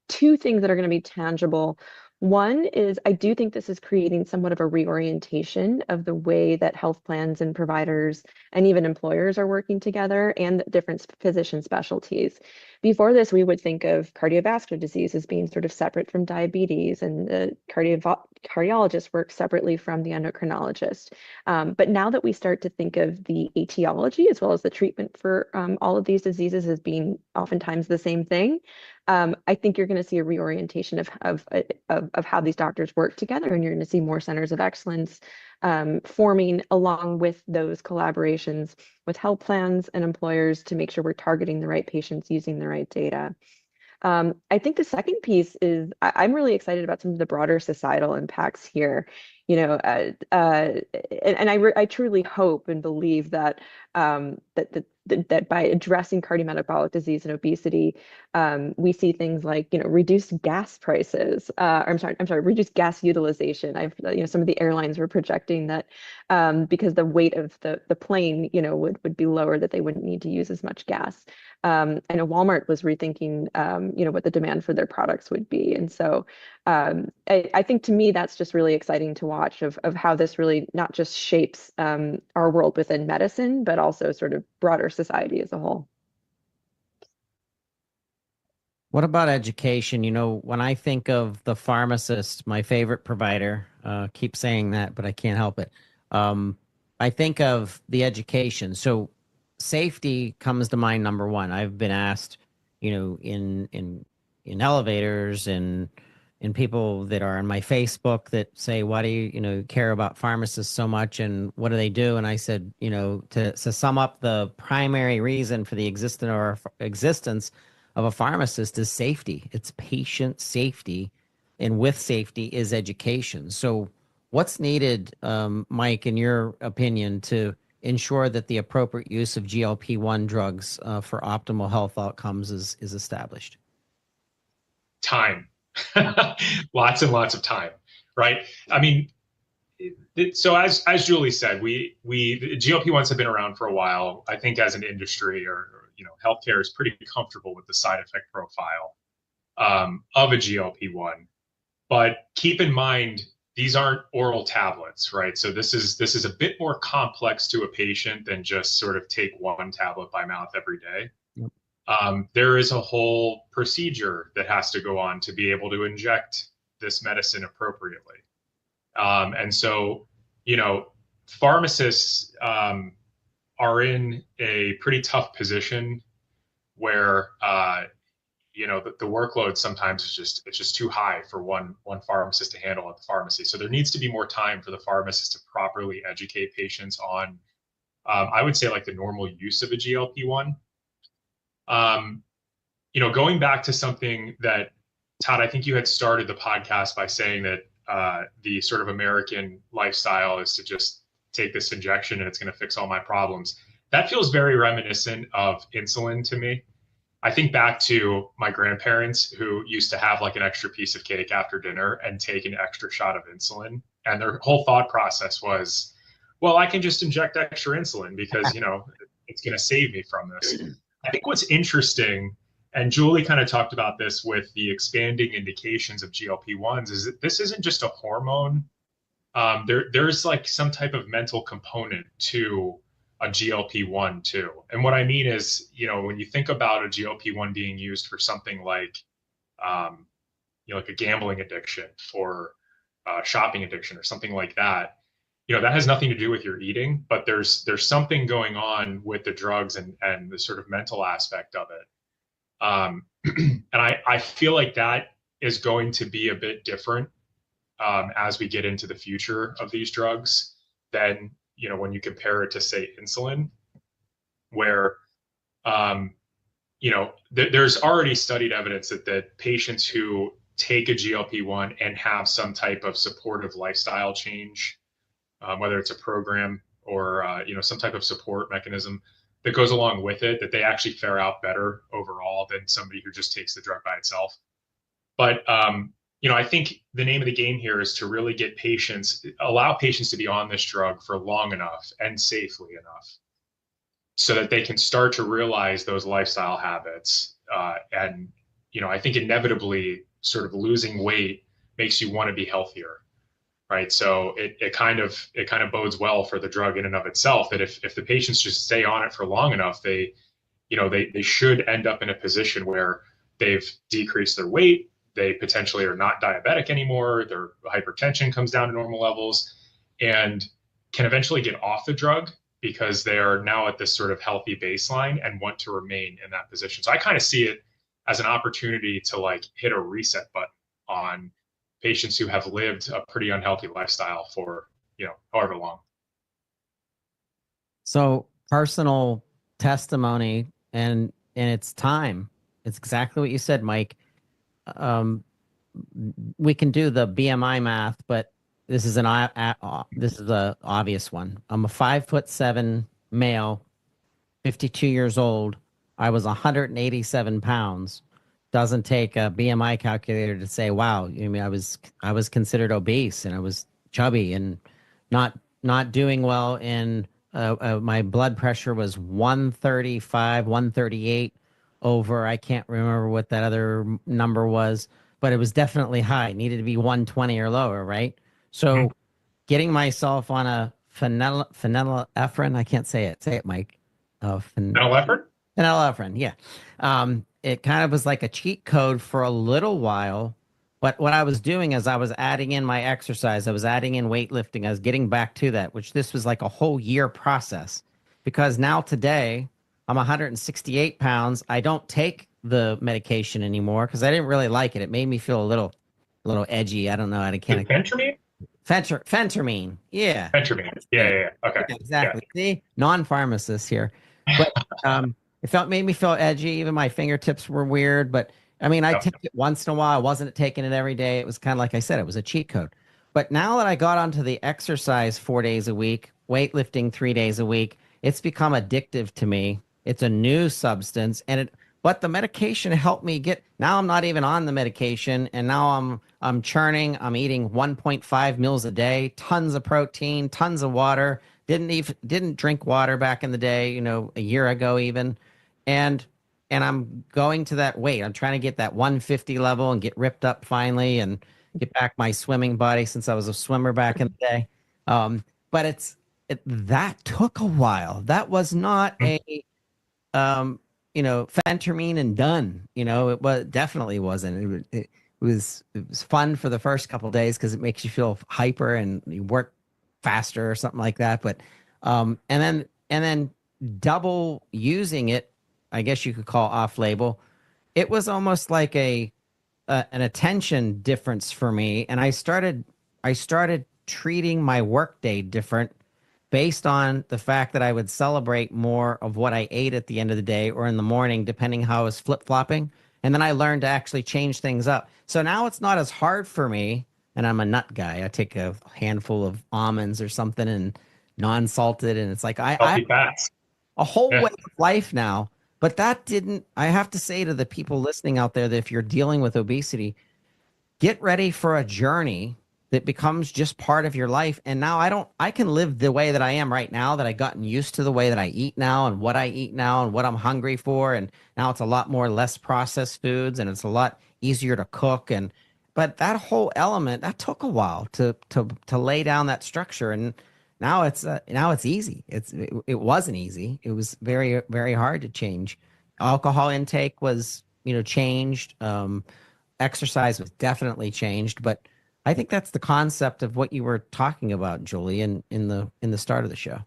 two things that are going to be tangible. One is I do think this is creating somewhat of a reorientation of the way that health plans and providers and even employers are working together, and different physician specialties. Before this, we would think of cardiovascular disease as being sort of separate from diabetes, and the cardiologist works separately from the endocrinologist. But now that we start to think of the etiology as well as the treatment for all of these diseases as being oftentimes the same thing, I think you're going to see a reorientation of how these doctors work together, and you're going to see more centers of excellence forming along with those collaborations with health plans and employers to make sure we're targeting the right patients using the right data. I think the second piece is I'm really excited about some of the broader societal impacts here. And I truly hope and believe that that by addressing cardiometabolic disease and obesity, we see things like reduced gas prices. Reduced gas utilization. Some of the airlines were projecting that because the weight of the plane would be lower, that they wouldn't need to use as much gas. I know Walmart was rethinking what the demand for their products would be, and so I think to me that's just really exciting to watch of how this really not just shapes our world within medicine, but also sort of broader society as a whole. What about education? You know, when I think of the pharmacist, my favorite provider, keep saying that, but I can't help it. I think of the education. So safety comes to mind number one. I've been asked, you know, in elevators and in people that are on my Facebook that say, why do you, you know, care about pharmacists so much and what do they do? And I said, you know, to sum up, the primary reason for the existence of a pharmacist is safety. It's patient safety, and with safety is education. So, what's needed, Mike, in your opinion, to ensure that the appropriate use of GLP-1 drugs for optimal health outcomes is established? Time, lots and lots of time, right? I mean, so as Julie said, we GLP-1s have been around for a while. I think as an industry, or you know, healthcare is pretty comfortable with the side effect profile of a GLP-1. But keep in mind, these aren't oral tablets, right? So this is a bit more complex to a patient than just sort of take one tablet by mouth every day. Yep. There is a whole procedure that has to go on to be able to inject this medicine appropriately. And so, you know, pharmacists are in a pretty tough position where, you know, the workload sometimes is just too high for one pharmacist to handle at the pharmacy. So there needs to be more time for the pharmacist to properly educate patients on, I would say, like the normal use of a GLP-1. You know, going back to something that, Todd, I think you had started the podcast by saying that the sort of American lifestyle is to just take this injection and it's going to fix all my problems. That feels very reminiscent of insulin to me. I think back to my grandparents who used to have like an extra piece of cake after dinner and take an extra shot of insulin. And their whole thought process was, well, I can just inject extra insulin because, you know, it's going to save me from this. I think what's interesting, and Julie kind of talked about this with the expanding indications of GLP-1s, is that this isn't just a hormone. There's like some type of mental component to a GLP-1 too. And what I mean is, you know, when you think about a GLP-1 being used for something like, you know, like a gambling addiction or shopping addiction or something like that, you know, that has nothing to do with your eating, but there's something going on with the drugs and the sort of mental aspect of it. And I feel like that is going to be a bit different as we get into the future of these drugs than, you know, when you compare it to, say, insulin, where, you know, there's already studied evidence that patients who take a GLP-1 and have some type of supportive lifestyle change, whether it's a program or, you know, some type of support mechanism that goes along with it, that they actually fare out better overall than somebody who just takes the drug by itself. But, you know, I think the name of the game here is to really get patients, allow patients to be on this drug for long enough and safely enough so that they can start to realize those lifestyle habits. And, you know, I think inevitably sort of losing weight makes you want to be healthier, right? So it kind of bodes well for the drug in and of itself, that if the patients just stay on it for long enough, they should end up in a position where they've decreased their weight, they potentially are not diabetic anymore, their hypertension comes down to normal levels, and can eventually get off the drug because they are now at this sort of healthy baseline and want to remain in that position. So I kind of see it as an opportunity to like hit a reset button on patients who have lived a pretty unhealthy lifestyle for, you know, however long. So personal testimony and it's time. It's exactly what you said, Mike. We can do the BMI math, but this is an obvious one. I'm a 5'7" male, 52 years old. I was 187 pounds. Doesn't take a BMI calculator to say, wow, I mean, I was considered obese and I was chubby and not doing well in my blood pressure was 135, 138 over, I can't remember what that other number was, but it was definitely high. It needed to be 120 or lower, right? So getting myself on a phenylephrine, I can't say it. Say it, Mike. Phenylephrine? Phenylephrine, yeah. it kind of was like a cheat code for a little while. But what I was doing is I was adding in my exercise. I was adding in weightlifting. I was getting back to that, which this was like a whole year process. Because now today I'm 168 pounds. I don't take the medication anymore because I didn't really like it. It made me feel a little edgy. I don't know. I can't. Phentermine? Phentermine. Yeah. Phentermine. Yeah. Okay. Yeah, exactly. Yeah. See, non-pharmacist here, but made me feel edgy. Even my fingertips were weird, but I mean, I take it once in a while. I wasn't taking it every day. It was kind of like I said, it was a cheat code. But now that I got onto the exercise 4 days a week, weightlifting 3 days a week, it's become addictive to me. It's a new substance, but the medication helped me get. Now I'm not even on the medication, and now I'm churning. I'm eating 1.5 meals a day, tons of protein, tons of water. Didn't drink water back in the day, a year ago even, and I'm going to that weight. I'm trying to get that 150 level and get ripped up finally, and get back my swimming body since I was a swimmer back in the day. But that took a while. That was not a phentermine and done. It definitely wasn't. It was fun for the first couple of days because it makes you feel hyper and you work faster or something like that. But and then double using it, I guess you could call off label. It was almost like an attention difference for me, and I started treating my workday different, based on the fact that I would celebrate more of what I ate at the end of the day or in the morning, depending how I was flip-flopping. And then I learned to actually change things up. So now it's not as hard for me, and I'm a nut guy. I take a handful of almonds or something and non-salted, and it's like I have a whole way of life now. But I have to say to the people listening out there that if you're dealing with obesity, get ready for a journey that becomes just part of your life. And now I can live the way that I am right now, that I've gotten used to the way that I eat now and what I eat now and what I'm hungry for. And now it's a lot more less processed foods, and it's a lot easier to cook. But that whole element, that took a while to lay down that structure. And now it's easy. It wasn't easy. It was very, very hard to change. Alcohol intake was, changed. Exercise was definitely changed, but I think that's the concept of what you were talking about, Julie, in the start of the show.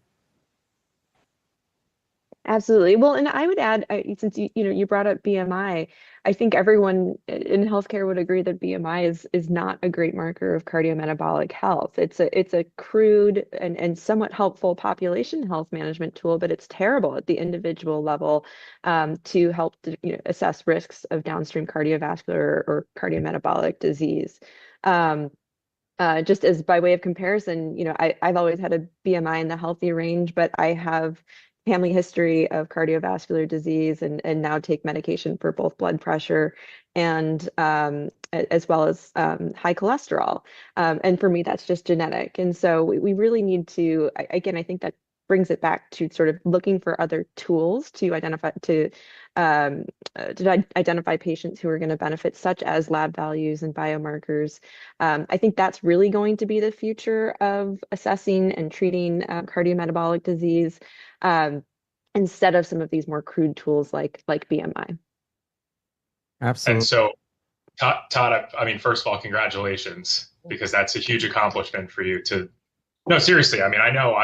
Absolutely. Well, and I would add, since you brought up BMI, I think everyone in healthcare would agree that BMI is not a great marker of cardiometabolic health. It's a crude and somewhat helpful population health management tool, but it's terrible at the individual level to help assess risks of downstream cardiovascular or cardiometabolic disease. Just as by way of comparison, I've always had a BMI in the healthy range, but I have family history of cardiovascular disease and now take medication for both blood pressure and as well as high cholesterol. And for me, that's just genetic. And so we really need to, again, I think that brings it back to sort of looking for other tools to identify patients who are going to benefit, such as lab values and biomarkers. I think that's really going to be the future of assessing and treating cardiometabolic disease, instead of some of these more crude tools like BMI. Absolutely. And so, Todd, I mean, first of all, congratulations, because that's a huge accomplishment for you to. No, seriously. I mean, I know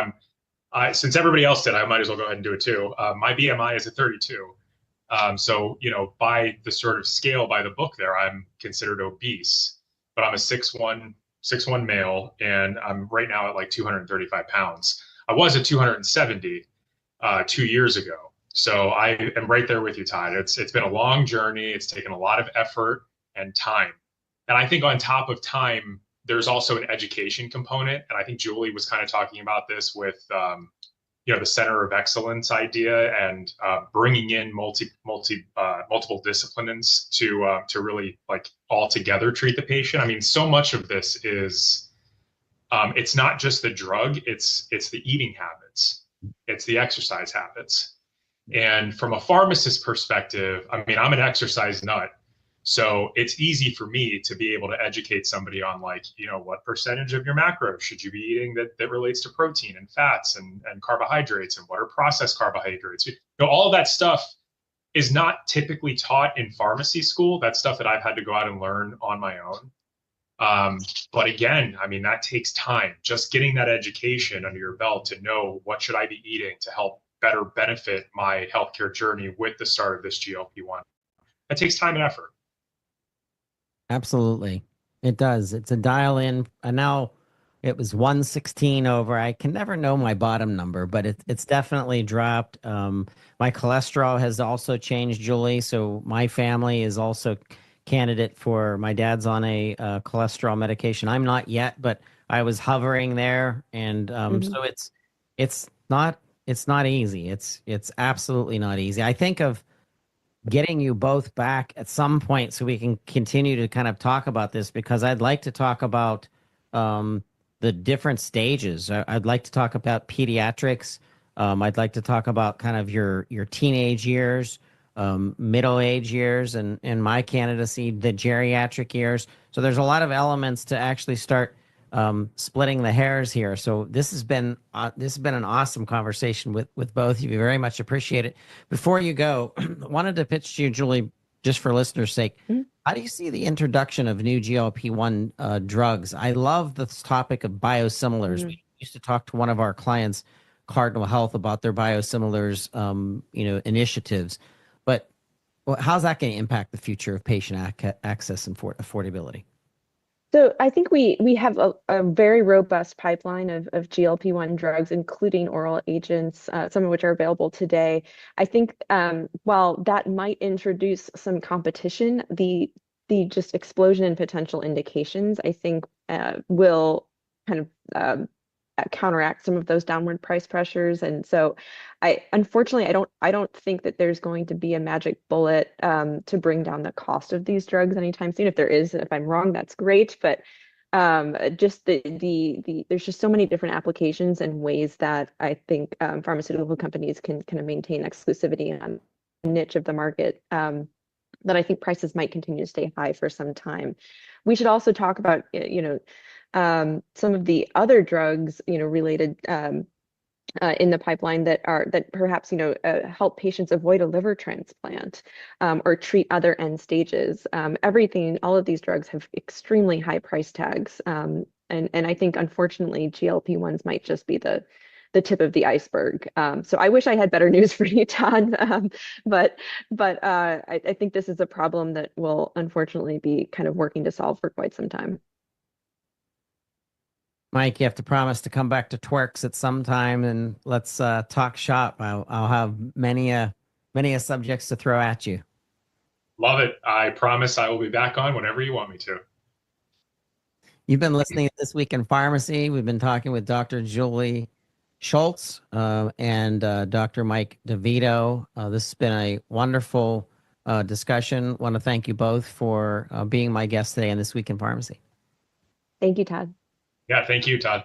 since everybody else did, I might as well go ahead and do it too. My BMI is a 32. So, by the sort of scale by the book there, I'm considered obese, but I'm a 6'1" male, and I'm right now at like 235 pounds. I was at 270 2 years ago. So I am right there with you, Todd. It's been a long journey. It's taken a lot of effort and time. And I think on top of time, there's also an education component. And I think Julie was kind of talking about this with, the center of excellence idea and bringing in multiple disciplines to really like all together treat the patient. I mean, so much of this is, it's not just the drug, it's the eating habits. It's the exercise habits. And from a pharmacist perspective, I mean, I'm an exercise nut. So it's easy for me to be able to educate somebody on what percentage of your macros should you be eating that relates to protein and fats and carbohydrates, and what are processed carbohydrates. All of that stuff is not typically taught in pharmacy school. That's stuff that I've had to go out and learn on my own. But again, I mean, that takes time. Just getting that education under your belt to know what should I be eating to help better benefit my healthcare journey with the start of this GLP-1. That takes time and effort. Absolutely. It does. It's a dial in. And now it was 116 over. I can never know my bottom number, but it's definitely dropped. My cholesterol has also changed, Julie. So my family is also candidate for, my dad's on a cholesterol medication. I'm not yet, but I was hovering there. And so it's not easy. It's absolutely not easy. I think of getting you both back at some point so we can continue to kind of talk about this, because I'd like to talk about the different stages. I'd like to talk about pediatrics. I'd like to talk about kind of your teenage years, middle age years, and in my candidacy, the geriatric years. So there's a lot of elements to actually start splitting the hairs here. So this has been an awesome conversation with both of you. Very much appreciate it. Before you go, wanted to pitch to you, Julie, just for listeners' sake. How do you see the introduction of new GLP-1 drugs? I love this topic of biosimilars. We used to talk to one of our clients, Cardinal Health, about their biosimilars, initiatives. But how's that going to impact the future of patient access and affordability? So I think we have a very robust pipeline of GLP-1 drugs, including oral agents, some of which are available today. I think while that might introduce some competition, the just explosion in potential indications, I think, will kind of counteract some of those downward price pressures. And so unfortunately, I don't think that there's going to be a magic bullet to bring down the cost of these drugs anytime soon. If there is, if I'm wrong, that's great. But just there's just so many different applications and ways that I think pharmaceutical companies can kind of maintain exclusivity on a niche of the market, that I think prices might continue to stay high for some time. We should also talk about, some of the other drugs, related in the pipeline that perhaps help patients avoid a liver transplant, or treat other end stages. All of these drugs have extremely high price tags, and I think unfortunately GLP-1s might just be the tip of the iceberg. So I wish I had better news for you, Todd, but I think this is a problem that will unfortunately be kind of working to solve for quite some time. Mike, you have to promise to come back to TWIRx at some time, and let's talk shop. I'll have many subjects to throw at you. Love it. I promise I will be back on whenever you want me to. You've been listening to This Week in Pharmacy. We've been talking with Dr. Julie Schulz and Dr. Mike Dovidio. This has been a wonderful discussion. Want to thank you both for being my guest today on This Week in Pharmacy. Thank you, Todd. Yeah, thank you, Todd.